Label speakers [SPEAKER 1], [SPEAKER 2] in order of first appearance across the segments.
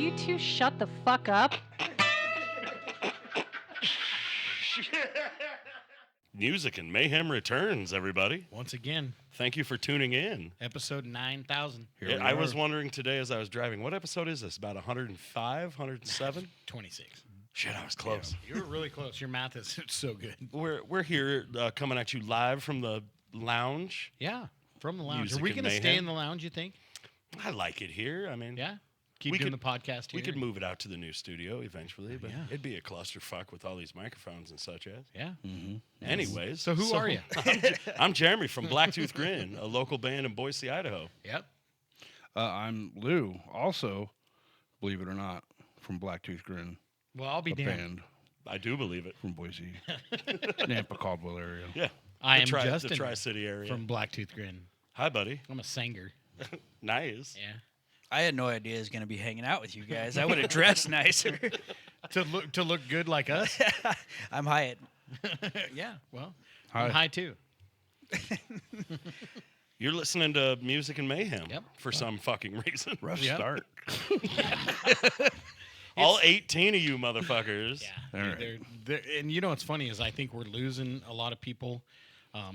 [SPEAKER 1] you two shut the fuck up?
[SPEAKER 2] Music and Mayhem returns, everybody.
[SPEAKER 3] Once again,
[SPEAKER 2] Thank you for tuning in.
[SPEAKER 3] episode 9,000.
[SPEAKER 2] Yeah, I was wondering today as I was driving, what episode is this? About 105, 107?
[SPEAKER 3] 26.
[SPEAKER 2] Shit, I was close.
[SPEAKER 3] You were really close. Your math is so good.
[SPEAKER 2] We're here coming at you live from the lounge.
[SPEAKER 3] Yeah, from the lounge.
[SPEAKER 2] Music
[SPEAKER 3] Are we
[SPEAKER 2] and
[SPEAKER 3] going to stay
[SPEAKER 2] Mayhem.
[SPEAKER 3] in the lounge, you think?
[SPEAKER 2] I like it here. I mean,
[SPEAKER 3] Yeah? Keep
[SPEAKER 2] We
[SPEAKER 3] doing
[SPEAKER 2] could-
[SPEAKER 3] the podcast here?
[SPEAKER 2] we could move it out to the new studio eventually, but
[SPEAKER 3] Yeah.
[SPEAKER 2] it'd be a clusterfuck with all these microphones and such as.
[SPEAKER 3] Yeah.
[SPEAKER 2] Anyways.
[SPEAKER 3] So who are you?
[SPEAKER 2] I'm Jeremy from Blacktooth Grin, a local band in Boise, Idaho.
[SPEAKER 3] Yep.
[SPEAKER 4] I'm Lou, also, believe it or not, from Blacktooth Grin,
[SPEAKER 3] Well, I'll be
[SPEAKER 4] a
[SPEAKER 3] damned.
[SPEAKER 4] band
[SPEAKER 2] I do believe it.
[SPEAKER 4] from Boise, Nampa Caldwell area.
[SPEAKER 2] Yeah.
[SPEAKER 3] I am
[SPEAKER 2] the
[SPEAKER 3] Justin
[SPEAKER 2] Tri-City area.
[SPEAKER 3] from Blacktooth Grin.
[SPEAKER 2] Hi, buddy.
[SPEAKER 3] I'm a singer.
[SPEAKER 2] Nice.
[SPEAKER 3] Yeah.
[SPEAKER 5] I had no idea I was going to be hanging out with you guys. I would have dressed nicer.
[SPEAKER 3] To look good like us?
[SPEAKER 5] I'm Hyatt.
[SPEAKER 3] Yeah. Well,
[SPEAKER 4] Hi.
[SPEAKER 3] I'm high too.
[SPEAKER 2] You're listening to Music and Mayhem
[SPEAKER 3] Yep.
[SPEAKER 2] for some fucking reason.
[SPEAKER 4] Rough
[SPEAKER 3] Yep.
[SPEAKER 4] start.
[SPEAKER 2] All 18 of you motherfuckers.
[SPEAKER 3] Yeah.
[SPEAKER 4] All right.
[SPEAKER 3] And you know what's funny is I think we're losing a lot of people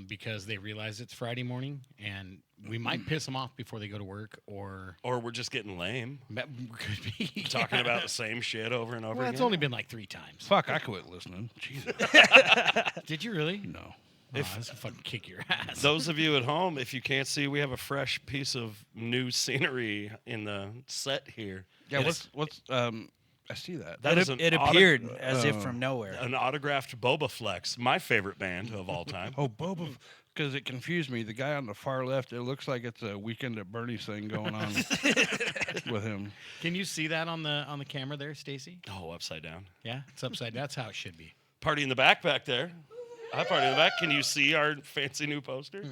[SPEAKER 3] because they realize it's Friday morning and we might piss them off before they go to work or
[SPEAKER 2] Or we're just getting lame,
[SPEAKER 3] could be
[SPEAKER 2] talking about the same shit over and over
[SPEAKER 3] Well,
[SPEAKER 2] again.
[SPEAKER 3] it's only been like 3 times.
[SPEAKER 4] Fuck, I quit listening. Jesus.
[SPEAKER 3] Did you really?
[SPEAKER 4] No.
[SPEAKER 3] This will fucking kick your ass.
[SPEAKER 2] Those of you at home, if you can't see, we have a fresh piece of new scenery in the set here.
[SPEAKER 4] Yeah,
[SPEAKER 2] It's
[SPEAKER 4] what's I see that.
[SPEAKER 2] That is
[SPEAKER 5] It
[SPEAKER 2] an
[SPEAKER 5] appeared as if from nowhere.
[SPEAKER 2] an autographed Boba Flex, my favorite band of all time.
[SPEAKER 4] Oh, Boba, because it confused me. The guy on the far left, it looks like it's a Weekend at Bernie's thing going on with him.
[SPEAKER 3] Can you see that on the camera there, Stacy?
[SPEAKER 2] Oh, upside down.
[SPEAKER 3] Yeah, it's upside. That's how it should be.
[SPEAKER 2] Party in the back there. Hi, party in the back. Can you see our fancy new poster?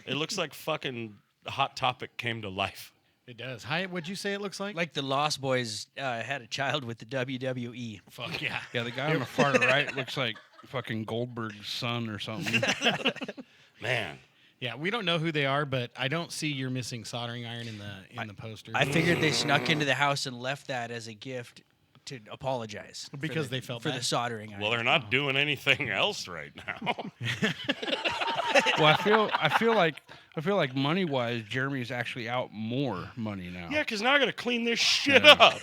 [SPEAKER 2] It looks like fucking Hot Topic came to life.
[SPEAKER 3] It does. Hi, what'd you say it looks like?
[SPEAKER 5] Like the Lost Boys had a child with the WWE.
[SPEAKER 3] Fuck yeah.
[SPEAKER 4] Yeah, the guy on the far right looks like fucking Goldberg's son or something.
[SPEAKER 2] Man.
[SPEAKER 3] Yeah, we don't know who they are, but I don't see your missing soldering iron in the poster.
[SPEAKER 5] I figured they snuck into the house and left that as a gift to apologize.
[SPEAKER 3] Because they felt
[SPEAKER 5] for
[SPEAKER 3] bad?
[SPEAKER 5] the soldering iron.
[SPEAKER 2] Well, they're not doing anything else right now.
[SPEAKER 4] Well, I feel like money wise, Jeremy's actually out more money now.
[SPEAKER 2] Yeah, because now I got to clean this shit
[SPEAKER 4] Yeah.
[SPEAKER 2] up.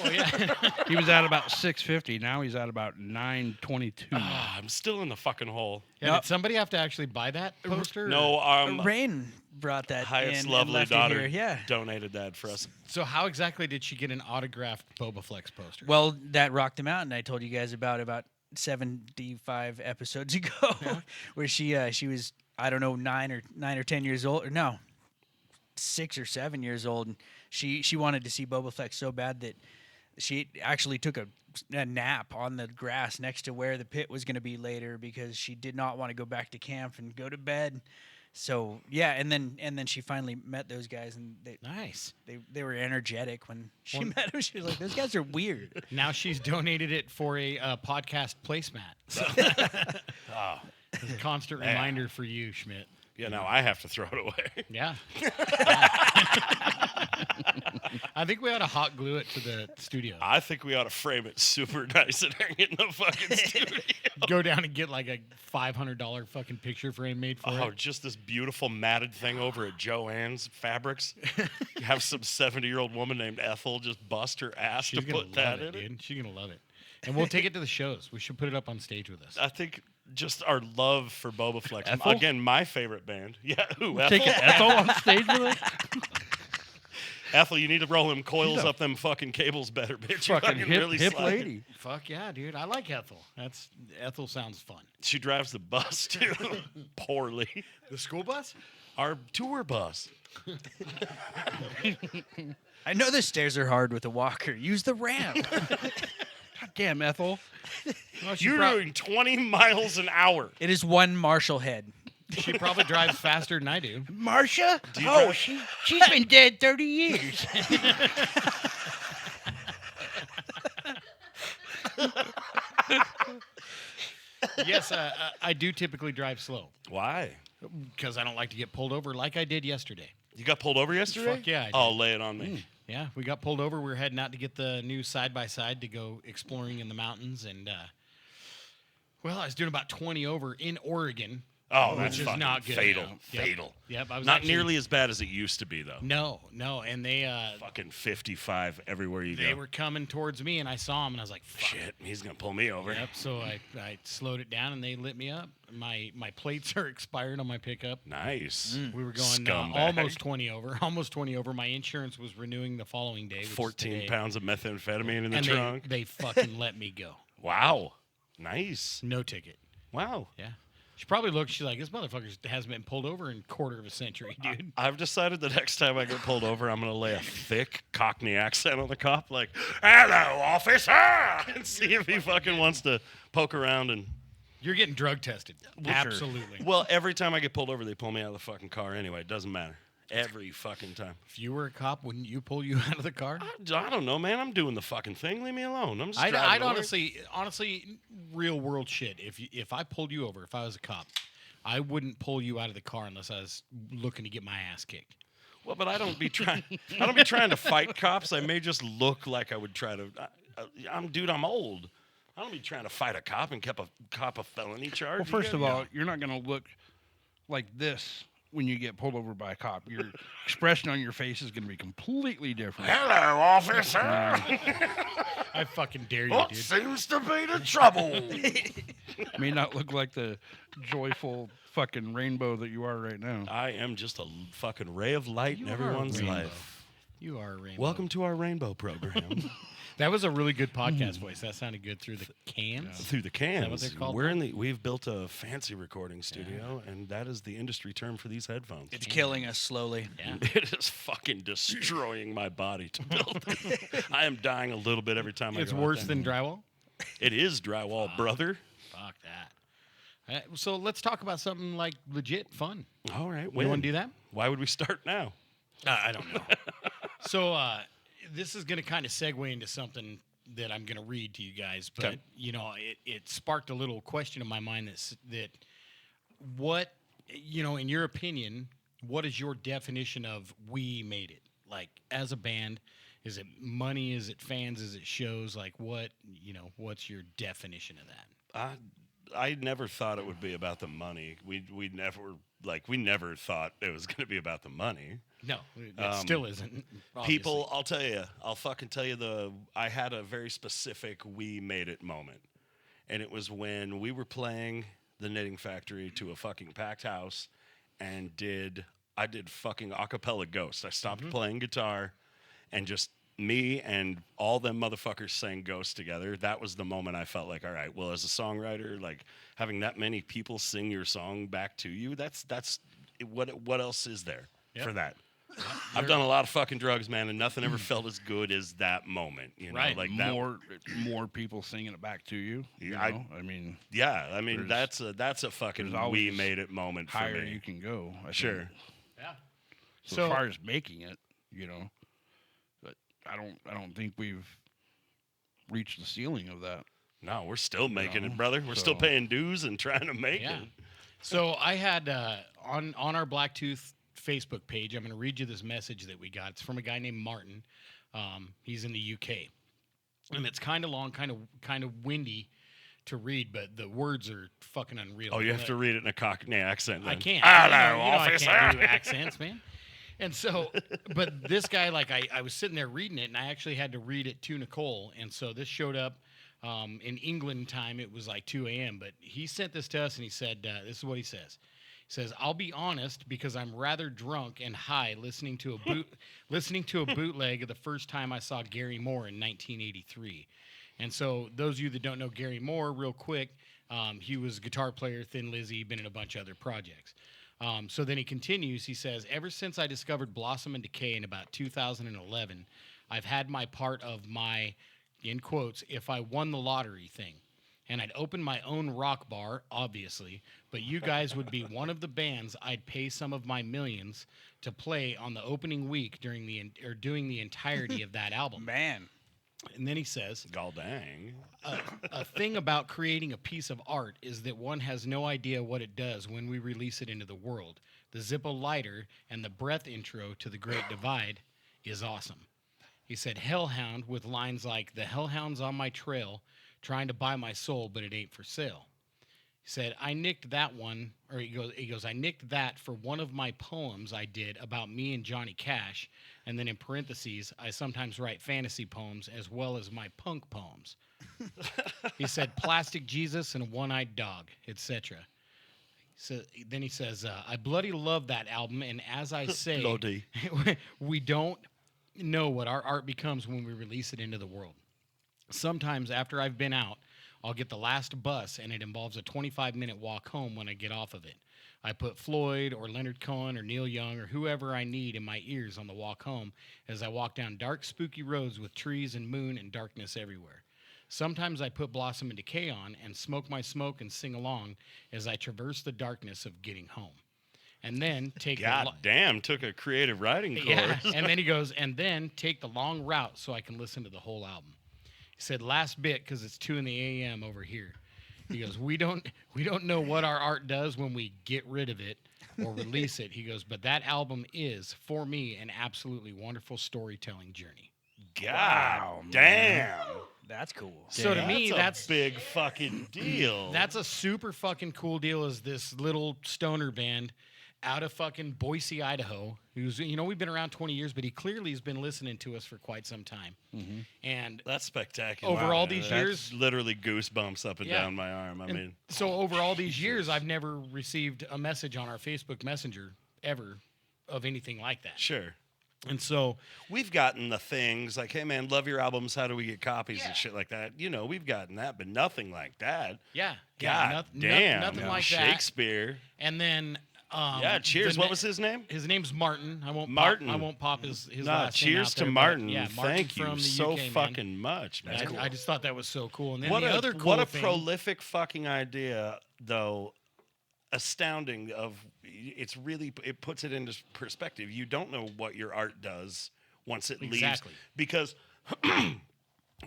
[SPEAKER 3] Well, yeah.
[SPEAKER 4] He was at about 650. Now he's at about 922.
[SPEAKER 2] Ah, I'm still in the fucking hole.
[SPEAKER 3] Yeah,
[SPEAKER 5] Nope.
[SPEAKER 3] did somebody have to actually buy that poster?
[SPEAKER 2] No,
[SPEAKER 5] Rain brought that
[SPEAKER 2] Hyatt's
[SPEAKER 5] in and
[SPEAKER 2] lovely
[SPEAKER 5] left it
[SPEAKER 2] daughter
[SPEAKER 5] here. Yeah.
[SPEAKER 2] donated that for us.
[SPEAKER 3] So how exactly did she get an autographed Boba Flex poster?
[SPEAKER 5] Well, that rocked him out, and I told you guys about 75 episodes ago, where she was, I don't know, 9 or 10 years old, or no, 6 or 7 years old, and she wanted to see Boba Fett so bad that she actually took a nap on the grass next to where the pit was going to be later because she did not want to go back to camp and go to bed. So yeah, and then she finally met those guys, and
[SPEAKER 3] Nice.
[SPEAKER 5] they were energetic when she met them. She was like, "Those guys are weird."
[SPEAKER 3] Now she's donated it for a podcast placemat. So
[SPEAKER 2] Oh,
[SPEAKER 3] it's a constant
[SPEAKER 2] Man.
[SPEAKER 3] reminder for you, Schmidt.
[SPEAKER 2] yeah, now I have to throw it away.
[SPEAKER 3] Yeah. I think we ought to hot glue it to the studio.
[SPEAKER 2] I think we ought to frame it super nice and hang it in the fucking studio.
[SPEAKER 3] Go down and get like a $500 fucking picture frame made for
[SPEAKER 2] Oh,
[SPEAKER 3] it.
[SPEAKER 2] just this beautiful matted thing over at Joann's Fabrics. Have some 70-year-old woman named Ethel just bust her ass
[SPEAKER 3] She's
[SPEAKER 2] to
[SPEAKER 3] gonna
[SPEAKER 2] put that
[SPEAKER 3] love it,
[SPEAKER 2] in it.
[SPEAKER 3] dude. She's gonna love it. And we'll take it to the shows. We should put it up on stage with us.
[SPEAKER 2] I think just our love for Boba Flex.
[SPEAKER 4] Ethel?
[SPEAKER 2] Again, my favorite band. Yeah, who? Ethel?
[SPEAKER 4] Taking Ethel on stage with us?
[SPEAKER 2] Ethel, you need to roll them coils up them fucking cables better, bitch. You
[SPEAKER 4] Fucking hip,
[SPEAKER 2] really
[SPEAKER 4] hip
[SPEAKER 2] sliding.
[SPEAKER 4] lady.
[SPEAKER 3] Fuck yeah, dude. I like Ethel. Ethel sounds fun.
[SPEAKER 2] She drives the bus too, poorly.
[SPEAKER 3] The school bus?
[SPEAKER 2] Our tour bus.
[SPEAKER 5] I know the stairs are hard with a walker. Use the ramp.
[SPEAKER 4] God damn, Ethel.
[SPEAKER 3] Well,
[SPEAKER 2] You're doing 20 miles an hour.
[SPEAKER 5] It is one Marshall head.
[SPEAKER 3] she probably drives faster than I do.
[SPEAKER 4] Marsha?
[SPEAKER 2] you
[SPEAKER 4] Oh,
[SPEAKER 2] drive-
[SPEAKER 4] she's been dead 30 years.
[SPEAKER 3] Yes, I do typically drive slow
[SPEAKER 2] Why?
[SPEAKER 3] because I don't like to get pulled over like I did yesterday.
[SPEAKER 2] You got pulled over yesterday?
[SPEAKER 3] Fuck yeah, I did.
[SPEAKER 2] Oh, lay it on me.
[SPEAKER 3] Yeah, we got pulled over. We were heading out to get the new side-by-side to go exploring in the mountains. And, well, I was doing about 20 over in Oregon.
[SPEAKER 2] Oh,
[SPEAKER 3] which
[SPEAKER 2] that's
[SPEAKER 3] is
[SPEAKER 2] fucking
[SPEAKER 3] not good.
[SPEAKER 2] fatal.
[SPEAKER 3] Yep.
[SPEAKER 2] Fatal.
[SPEAKER 3] Yep. I was
[SPEAKER 2] Not
[SPEAKER 3] actually,
[SPEAKER 2] nearly as bad as it used to be, though.
[SPEAKER 3] No. And they
[SPEAKER 2] Fucking 55 everywhere you
[SPEAKER 3] they
[SPEAKER 2] go.
[SPEAKER 3] were coming towards me, and I saw them, and I was like, fuck.
[SPEAKER 2] Shit, he's going to pull me over.
[SPEAKER 3] Yep. So I slowed it down, and they lit me up. My plates are expired on my pickup.
[SPEAKER 2] Nice.
[SPEAKER 3] We were going
[SPEAKER 2] Scumbag.
[SPEAKER 3] almost 20 over. Almost 20 over. My insurance was renewing the following day. Which is
[SPEAKER 2] 14
[SPEAKER 3] today.
[SPEAKER 2] pounds of methamphetamine in the
[SPEAKER 3] And
[SPEAKER 2] trunk.
[SPEAKER 3] They fucking let me go.
[SPEAKER 2] Wow. Nice.
[SPEAKER 3] No ticket.
[SPEAKER 2] Wow.
[SPEAKER 3] Yeah. She probably looked. She's like, this motherfucker hasn't been pulled over in a quarter of a century, dude.
[SPEAKER 2] I've decided the next time I get pulled over, I'm going to lay a thick Cockney accent on the cop, like, hello, officer, and see if he fucking wants to poke around. And
[SPEAKER 3] You're getting drug tested. Absolutely.
[SPEAKER 2] well, every time I get pulled over, they pull me out of the fucking car anyway. It doesn't matter. Every fucking time.
[SPEAKER 3] If you were a cop, wouldn't you pull you out of the car?
[SPEAKER 2] I don't know, man. I'm doing the fucking thing. Leave me alone. I'm just
[SPEAKER 3] I'd
[SPEAKER 2] driving to work.
[SPEAKER 3] honestly, real world shit. If I pulled you over, if I was a cop, I wouldn't pull you out of the car unless I was looking to get my ass kicked.
[SPEAKER 2] Well, but I don't be trying. I don't be trying to fight cops. I may just look like I would try to. I'm old. I don't be trying to fight a cop and cop a felony charge.
[SPEAKER 4] Well, first of all, you're not going to look like this when you get pulled over by a cop. Your expression on your face is going to be completely different.
[SPEAKER 2] hello, officer.
[SPEAKER 3] I fucking dare you,
[SPEAKER 2] What
[SPEAKER 3] dude.
[SPEAKER 2] seems to be the trouble?
[SPEAKER 4] May not look like the joyful fucking rainbow that you are right now.
[SPEAKER 2] I am just a fucking ray of light in
[SPEAKER 3] You are a
[SPEAKER 2] everyone's
[SPEAKER 3] rainbow.
[SPEAKER 2] life.
[SPEAKER 3] You are a rainbow.
[SPEAKER 2] Welcome to our rainbow program.
[SPEAKER 3] That was a really good podcast voice. That sounded good through the cans.
[SPEAKER 2] Through the
[SPEAKER 3] that
[SPEAKER 2] cans.
[SPEAKER 3] what they're called
[SPEAKER 2] We've built a fancy recording studio, and that is the industry term for these headphones.
[SPEAKER 5] It's killing us slowly.
[SPEAKER 3] Yeah.
[SPEAKER 2] It is fucking destroying my body to build it. I am dying a little bit every time
[SPEAKER 3] It's
[SPEAKER 2] I go out
[SPEAKER 3] worse
[SPEAKER 2] there.
[SPEAKER 3] than drywall?
[SPEAKER 2] It is drywall, brother.
[SPEAKER 3] Fuck that. So let's talk about something like legit fun.
[SPEAKER 2] All right.
[SPEAKER 3] You want to do that?
[SPEAKER 2] Why would we start now?
[SPEAKER 3] I don't know. So this is going to kind of segue into something that I'm going to read to you guys, but
[SPEAKER 2] Okay.
[SPEAKER 3] it sparked a little question in my mind that what, in your opinion, what is your definition of we made it? Like as a band, is it money? Is it fans? Is it shows? Like what's your definition of that?
[SPEAKER 2] I never thought it would be about the money. We never thought it was going to be about the money.
[SPEAKER 3] No, it still isn't.
[SPEAKER 2] People, I'll fucking tell you I had a very specific we made it moment. And it was when we were playing the Knitting Factory to a fucking packed house and I did fucking acapella Ghost. I stopped playing guitar and just me and all them motherfuckers sang Ghost together. That was the moment I felt like, all right, well, as a songwriter, like having that many people sing your song back to you, that's what else is there for that? I've done a lot of fucking drugs, man, and nothing ever felt as good as that moment.
[SPEAKER 3] Right.
[SPEAKER 2] Like that.
[SPEAKER 4] More people singing it back to you.
[SPEAKER 2] Yeah,
[SPEAKER 4] I mean,
[SPEAKER 2] that's a fucking
[SPEAKER 4] there's
[SPEAKER 2] we
[SPEAKER 4] always
[SPEAKER 2] made it moment for
[SPEAKER 4] higher
[SPEAKER 2] me.
[SPEAKER 4] you can go. I think.
[SPEAKER 2] Sure.
[SPEAKER 3] Yeah.
[SPEAKER 4] So as far as making it, but I don't think we've reached the ceiling of that.
[SPEAKER 2] No, we're still making it,
[SPEAKER 4] know,
[SPEAKER 2] brother. We're still
[SPEAKER 4] so-
[SPEAKER 2] paying dues and trying to make
[SPEAKER 3] Yeah.
[SPEAKER 2] it.
[SPEAKER 3] So I had on our Blacktooth Facebook page, I'm going to read you this message that we got. It's from a guy named Martin. He's in the UK, and it's kind of long, kind of windy to read, but the words are fucking unreal.
[SPEAKER 2] Oh, you have to read it in a Cockney accent.
[SPEAKER 3] I
[SPEAKER 2] then.
[SPEAKER 3] can't.
[SPEAKER 2] Hello,
[SPEAKER 3] I
[SPEAKER 2] officer.
[SPEAKER 3] can't do accents, man. And so, but this guy, like, I was sitting there reading it, and I actually had to read it to Nicole. And so this showed up in England time. It was like 2 a.m. But he sent this to us, and he said, this is what he says. He says, "I'll be honest because I'm rather drunk and high listening to a bootleg of the first time I saw Gary Moore in 1983." And so those of you that don't know Gary Moore, real quick, he was a guitar player, Thin Lizzy, been in a bunch of other projects. So then he continues. He says, "Ever since I discovered Blossom and Decay in about 2011, I've had my part of my, in quotes, if I won the lottery thing. And I'd open my own rock bar, obviously, but you guys would be one of the bands I'd pay some of my millions to play on the opening week doing the entirety of that album."
[SPEAKER 5] Man.
[SPEAKER 3] And then he says,
[SPEAKER 2] Gall dang.
[SPEAKER 3] a thing about creating a piece of art is that one has no idea what it does when we release it into the world. The Zippo lighter and the breath intro to The Great Divide is awesome. He said, Hellhound, with lines like, the hellhound's on my trail, trying to buy my soul, but it ain't for sale. He said, I nicked that one, or he goes, I nicked that for one of my poems I did about me and Johnny Cash. And then in parentheses, I sometimes write fantasy poems as well as my punk poems. He said, Plastic Jesus and a One-Eyed Dog, etc. So then he says, I bloody love that album. And as I say,
[SPEAKER 2] Bloody.
[SPEAKER 3] we don't know what our art becomes when we release it into the world. Sometimes after I've been out, I'll get the last bus, and it involves a 25-minute walk home when I get off of it. I put Floyd or Leonard Cohen or Neil Young or whoever I need in my ears on the walk home as I walk down dark, spooky roads with trees and moon and darkness everywhere. Sometimes I put Blossom and Decay on and smoke my smoke and sing along as I traverse the darkness of getting home. And then take
[SPEAKER 2] God damn, took a creative writing course.
[SPEAKER 3] Yeah, and then he goes, and then take the long route so I can listen to the whole album. He said, last bit, because it's 2 a.m. over here. He goes, we don't know what our art does when we get rid of it or release it. He goes, but that album is, for me, an absolutely wonderful storytelling journey.
[SPEAKER 2] God damn.
[SPEAKER 5] That's cool.
[SPEAKER 3] So to me, that's
[SPEAKER 2] a big fucking deal.
[SPEAKER 3] That's a super fucking cool deal. Is this little stoner band out of fucking Boise, Idaho, who's, we've been around 20 years, but he clearly has been listening to us for quite some time.
[SPEAKER 5] Mm-hmm.
[SPEAKER 3] And
[SPEAKER 2] that's spectacular.
[SPEAKER 3] Over all
[SPEAKER 2] man.
[SPEAKER 3] these
[SPEAKER 2] That's
[SPEAKER 3] years,
[SPEAKER 2] literally goosebumps up and down my arm. I mean,
[SPEAKER 3] so over all these years, I've never received a message on our Facebook Messenger ever of anything like that.
[SPEAKER 2] Sure.
[SPEAKER 3] And so
[SPEAKER 2] we've gotten the things like, hey man, love your albums. How do we get copies and shit like that? We've gotten that, but nothing like that.
[SPEAKER 3] Yeah.
[SPEAKER 2] God damn.
[SPEAKER 3] Nothing like
[SPEAKER 2] Shakespeare.
[SPEAKER 3] that. And then
[SPEAKER 2] cheers. What was his name?
[SPEAKER 3] His name's Martin. I won't pop his last name
[SPEAKER 2] cheers
[SPEAKER 3] out there,
[SPEAKER 2] to Martin.
[SPEAKER 3] Yeah, Martin
[SPEAKER 2] Thank you
[SPEAKER 3] from the
[SPEAKER 2] so
[SPEAKER 3] UK,
[SPEAKER 2] fucking much, man.
[SPEAKER 3] I just thought that was so cool. And then
[SPEAKER 2] what
[SPEAKER 3] the
[SPEAKER 2] a,
[SPEAKER 3] other cool
[SPEAKER 2] what a
[SPEAKER 3] thing,
[SPEAKER 2] prolific fucking idea, though. Astounding it puts it into perspective. You don't know what your art does once it leaves, because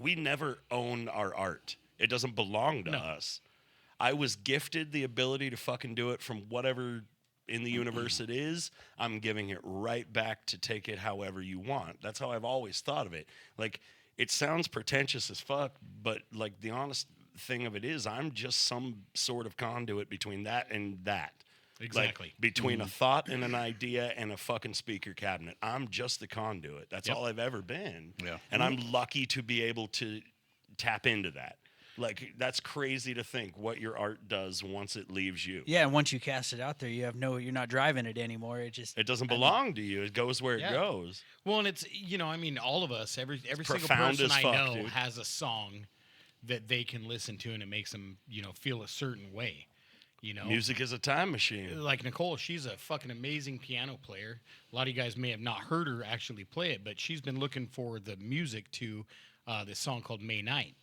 [SPEAKER 2] we never own our art. It doesn't belong to us. I was gifted the ability to fucking do it from whatever in the universe it is. I'm giving it right back to take it however you want. That's how I've always thought of it. Like, it sounds pretentious as fuck, but like the honest thing of it is, I'm just some sort of conduit between that and that.
[SPEAKER 3] Exactly.
[SPEAKER 2] Like, between a thought and an idea and a fucking speaker cabinet. I'm just the conduit. That's all I've ever been. Yeah. And I'm lucky to be able to tap into that. Like, that's crazy to think what your art does once it leaves you.
[SPEAKER 5] Yeah, and once you cast it out there, you're not driving it anymore. It
[SPEAKER 2] doesn't belong to you. It goes where it goes.
[SPEAKER 3] Well, and it's, all of us, every single person I know
[SPEAKER 2] dude.
[SPEAKER 3] has a song that they can listen to, and it makes them, feel a certain way.
[SPEAKER 2] Music is a time machine.
[SPEAKER 3] Like Nicole, she's a fucking amazing piano player. A lot of you guys may have not heard her actually play it, but she's been looking for the music to this song called May Night.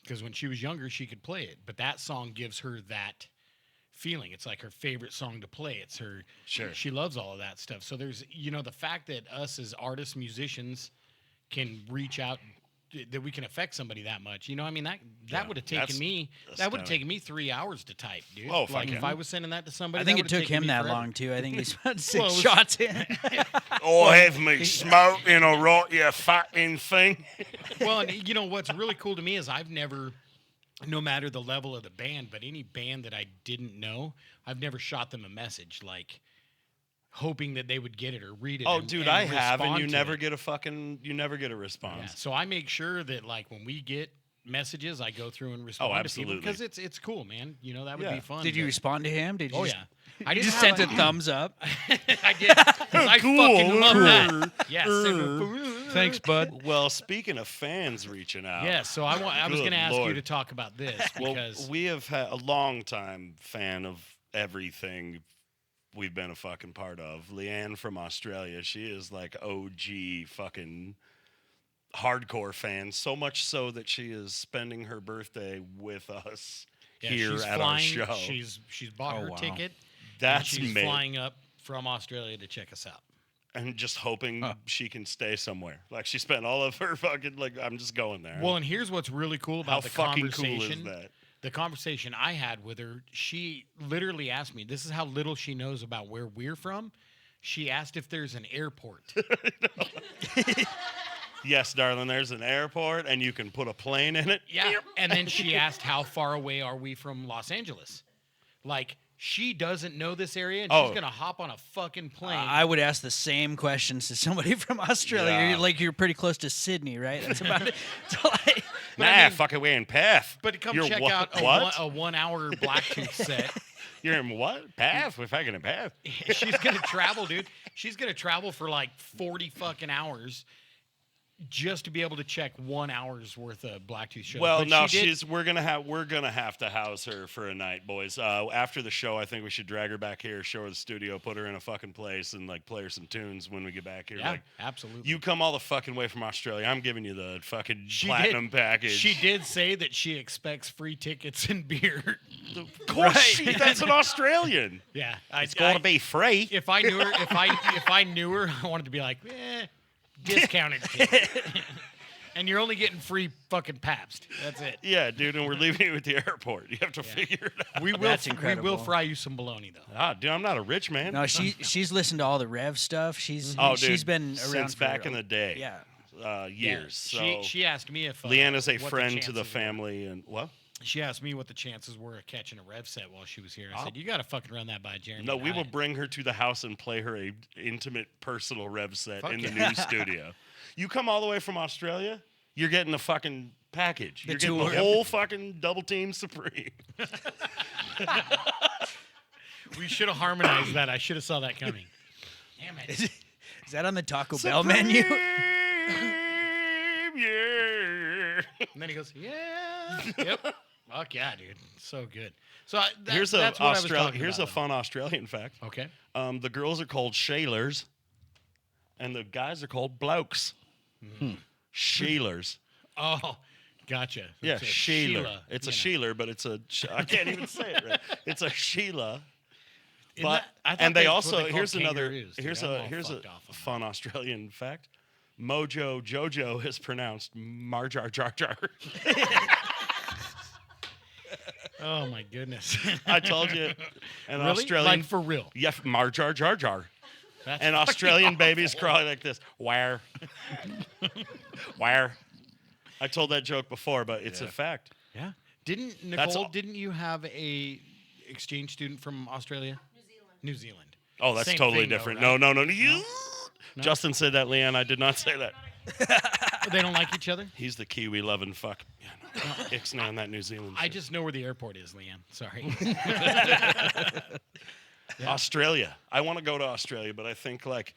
[SPEAKER 3] Because when she was younger, she could play it. But that song gives her that feeling. It's like her favorite song to play. It's her.
[SPEAKER 2] Sure.
[SPEAKER 3] She loves all of that stuff. So there's, the fact that us as artists, musicians can reach out, that we can affect somebody that much. That would have taken me. That would have taken me 3 hours to type, dude.
[SPEAKER 2] Oh,
[SPEAKER 3] like if I was sending that to somebody,
[SPEAKER 5] I think
[SPEAKER 3] that
[SPEAKER 5] it took
[SPEAKER 3] taken
[SPEAKER 5] him
[SPEAKER 3] me
[SPEAKER 5] that
[SPEAKER 3] forever.
[SPEAKER 5] long too. I think he's about 6 shots in.
[SPEAKER 2] Or have me smoking or rot you fucking thing.
[SPEAKER 3] Well, and what's really cool to me is I've never, no matter the level of the band, but any band that I didn't know, I've never shot them a message like hoping that they would get it or read it.
[SPEAKER 2] Oh, dude, I have, and you never
[SPEAKER 3] it.
[SPEAKER 2] get a response.
[SPEAKER 3] Yeah, so I make sure that like when we get messages, I go through and respond to people because it's cool, man. That would be fun.
[SPEAKER 5] Did you respond to him? Did you?
[SPEAKER 3] Oh
[SPEAKER 5] just,
[SPEAKER 3] yeah,
[SPEAKER 5] I just sent a thumbs up.
[SPEAKER 3] I did. 'Cause I fucking love that. Yes.
[SPEAKER 4] Thanks, bud.
[SPEAKER 2] Well, speaking of fans reaching out.
[SPEAKER 3] Yeah, so I was going to ask you to talk about this because
[SPEAKER 2] well, we have had a long time fan of everything we've been a fucking part of. Leanne from Australia, she is like OG fucking hardcore fan, so much so that she is spending her birthday with us here at our show.
[SPEAKER 3] She's bought her ticket.
[SPEAKER 2] That's
[SPEAKER 3] she's
[SPEAKER 2] me.
[SPEAKER 3] flying up from Australia to check us out.
[SPEAKER 2] And just hoping she can stay somewhere. Like, she spent all of her fucking, like, I'm just going there.
[SPEAKER 3] Well, and here's what's really cool about the
[SPEAKER 2] fucking
[SPEAKER 3] conversation.
[SPEAKER 2] cool is that?
[SPEAKER 3] The conversation I had with her, she literally asked me, this is how little she knows about where we're from. She asked if there's an airport.
[SPEAKER 2] Yes, darling, there's an airport, and you can put a plane in it.
[SPEAKER 3] Yeah. And then she asked, how far away are we from Los Angeles? Like, she doesn't know this area, and she's going to hop on a fucking plane.
[SPEAKER 5] I would ask the same questions to somebody from Australia.
[SPEAKER 2] Yeah.
[SPEAKER 5] You're pretty close to Sydney, right? That's about it. So, like,
[SPEAKER 2] Nah, fucking way in Perth.
[SPEAKER 3] But come
[SPEAKER 2] You're
[SPEAKER 3] check
[SPEAKER 2] what?
[SPEAKER 3] out a 1 hour Blacktooth set.
[SPEAKER 2] You're in what? Perth? We're fucking in Perth.
[SPEAKER 3] She's going to travel, dude. She's going to travel for like 40 fucking hours just to be able to check 1 hour's worth of Blacktooth shows.
[SPEAKER 2] Well,
[SPEAKER 3] But
[SPEAKER 2] no,
[SPEAKER 3] she did-
[SPEAKER 2] we're gonna have to house her for a night, boys. After the show, I think we should drag her back here, show her the studio, put her in a fucking place, and like play her some tunes when we get back here.
[SPEAKER 3] Yeah,
[SPEAKER 2] Like,
[SPEAKER 3] absolutely.
[SPEAKER 2] you come all the fucking way from Australia. I'm giving you the fucking
[SPEAKER 3] She
[SPEAKER 2] platinum
[SPEAKER 3] did,
[SPEAKER 2] package.
[SPEAKER 3] She did say that she expects free tickets and beer.
[SPEAKER 2] Of course, that's an Australian.
[SPEAKER 3] Yeah,
[SPEAKER 2] It's gonna be free.
[SPEAKER 3] If I knew her, if I knew her, I wanted to be like, discounted ticket. And you're only getting free fucking Pabst. That's it.
[SPEAKER 2] Yeah, dude, and we're leaving you at the airport. You have to figure it out.
[SPEAKER 3] We will.
[SPEAKER 5] That's
[SPEAKER 3] We will
[SPEAKER 5] incredible.
[SPEAKER 3] fry you some bologna though.
[SPEAKER 2] Ah, dude, I'm not a rich man.
[SPEAKER 5] no, she's listened to all the Rev stuff. She's
[SPEAKER 2] dude,
[SPEAKER 5] been around
[SPEAKER 2] since
[SPEAKER 5] for
[SPEAKER 2] back in the day.
[SPEAKER 5] Yeah.
[SPEAKER 2] Years.
[SPEAKER 3] Yeah.
[SPEAKER 2] So
[SPEAKER 3] She asked me if
[SPEAKER 2] Leanne is a
[SPEAKER 3] what the
[SPEAKER 2] friend to the
[SPEAKER 3] chances were.
[SPEAKER 2] family, and what?
[SPEAKER 3] She asked me what the chances were of catching a Rev set while she was here. I said, "You got to fucking run that by Jeremy."
[SPEAKER 2] No, we will
[SPEAKER 3] Hyatt."
[SPEAKER 2] bring her to the house and play her a intimate, personal Rev set
[SPEAKER 3] Fuck
[SPEAKER 2] in the
[SPEAKER 3] yeah.
[SPEAKER 2] new studio. You come all the way from Australia, you're getting the fucking package.
[SPEAKER 5] The
[SPEAKER 2] You're getting
[SPEAKER 5] tour.
[SPEAKER 2] the whole fucking double team supreme.
[SPEAKER 3] We should have harmonized that. I should have saw that coming. Damn it.
[SPEAKER 5] Is that on the Taco Bell menu?
[SPEAKER 2] Yeah.
[SPEAKER 3] And then he goes, "Yeah, yep, fuck yeah, dude, so good." So
[SPEAKER 2] Here's
[SPEAKER 3] that's
[SPEAKER 2] a
[SPEAKER 3] what I was talking
[SPEAKER 2] here's a
[SPEAKER 3] about,
[SPEAKER 2] fun Australian fact.
[SPEAKER 3] though. Okay.
[SPEAKER 2] The girls are called Shailers, and the guys are called blokes. Shailers.
[SPEAKER 3] Oh, gotcha.
[SPEAKER 2] Yeah,
[SPEAKER 3] It's a
[SPEAKER 2] Sheila.
[SPEAKER 3] Sheila,
[SPEAKER 2] It's a
[SPEAKER 3] you know.
[SPEAKER 2] Sheila, but it's a. I can't even say it right. It's a Sheila.
[SPEAKER 3] Isn't
[SPEAKER 2] But
[SPEAKER 3] I thought
[SPEAKER 2] and they
[SPEAKER 3] that's what
[SPEAKER 2] also
[SPEAKER 3] called
[SPEAKER 2] here's another
[SPEAKER 3] kangaroos, dude.
[SPEAKER 2] here's
[SPEAKER 3] I'm
[SPEAKER 2] a
[SPEAKER 3] all
[SPEAKER 2] here's a
[SPEAKER 3] fucked off on that.
[SPEAKER 2] fun Australian fact. Mojo Jojo is pronounced Marjar Jar Jar.
[SPEAKER 3] Oh my goodness.
[SPEAKER 2] I told you. An
[SPEAKER 3] Really?
[SPEAKER 2] Australian.
[SPEAKER 3] Like for real.
[SPEAKER 2] Yeah, Marjar Jar Jar.
[SPEAKER 3] That's
[SPEAKER 2] An
[SPEAKER 3] fucking
[SPEAKER 2] Australian baby's
[SPEAKER 3] awful.
[SPEAKER 2] crawling like this. Where? Where? I told that joke before, but it's a fact.
[SPEAKER 3] Yeah. Didn't
[SPEAKER 2] That's
[SPEAKER 3] Nicole?
[SPEAKER 2] all-
[SPEAKER 3] Didn't you have a exchange student from Australia? New Zealand.
[SPEAKER 2] Oh, that's
[SPEAKER 3] Same
[SPEAKER 2] totally
[SPEAKER 3] thing, though,
[SPEAKER 2] different.
[SPEAKER 3] right?
[SPEAKER 2] No. You. Justin said that, Leanne. I did not say that.
[SPEAKER 3] They don't like each other.
[SPEAKER 2] He's the Kiwi loving fuck. Yeah, no. Ixnay on that New Zealand.
[SPEAKER 3] I
[SPEAKER 2] shit.
[SPEAKER 3] just know where the airport is, Leanne. Sorry.
[SPEAKER 2] Australia. I want to go to Australia, but I think like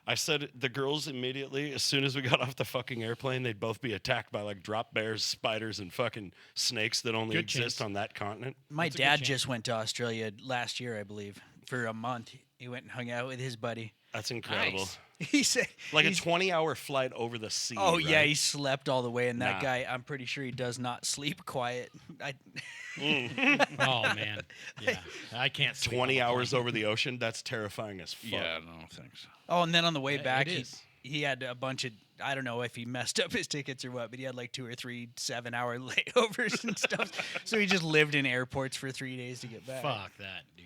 [SPEAKER 2] I said, the girls immediately, as soon as we got off the fucking airplane, they'd both be attacked by like drop bears, spiders, and fucking snakes that only
[SPEAKER 3] Good
[SPEAKER 2] exist
[SPEAKER 3] chance.
[SPEAKER 2] on that continent.
[SPEAKER 5] My
[SPEAKER 3] That's a good
[SPEAKER 5] dad
[SPEAKER 3] chance.
[SPEAKER 5] just went to Australia last year, I believe, for a month. He went and hung out with his buddy.
[SPEAKER 2] That's incredible.
[SPEAKER 3] Nice.
[SPEAKER 5] He said,
[SPEAKER 2] Like a
[SPEAKER 5] he's-
[SPEAKER 2] 20-hour flight over the sea.
[SPEAKER 5] "Oh yeah,
[SPEAKER 2] right?
[SPEAKER 5] he slept all the way." And that
[SPEAKER 2] Nah.
[SPEAKER 5] guy, I'm pretty sure he does not sleep quiet.
[SPEAKER 3] Oh man. Yeah. I can't. sleep on
[SPEAKER 2] 20
[SPEAKER 3] a
[SPEAKER 2] hours
[SPEAKER 3] plane.
[SPEAKER 2] over the ocean. That's terrifying as fuck.
[SPEAKER 4] Yeah, no thanks.
[SPEAKER 5] Oh, and then on the way
[SPEAKER 3] Yeah,
[SPEAKER 5] back,
[SPEAKER 3] it
[SPEAKER 5] he,
[SPEAKER 3] is.
[SPEAKER 5] he had a bunch of, I don't know if he messed up his tickets or what, but he had like 2 or 3 7-hour layovers and stuff. So he just lived in airports for 3 days to get back.
[SPEAKER 3] Fuck that, dude.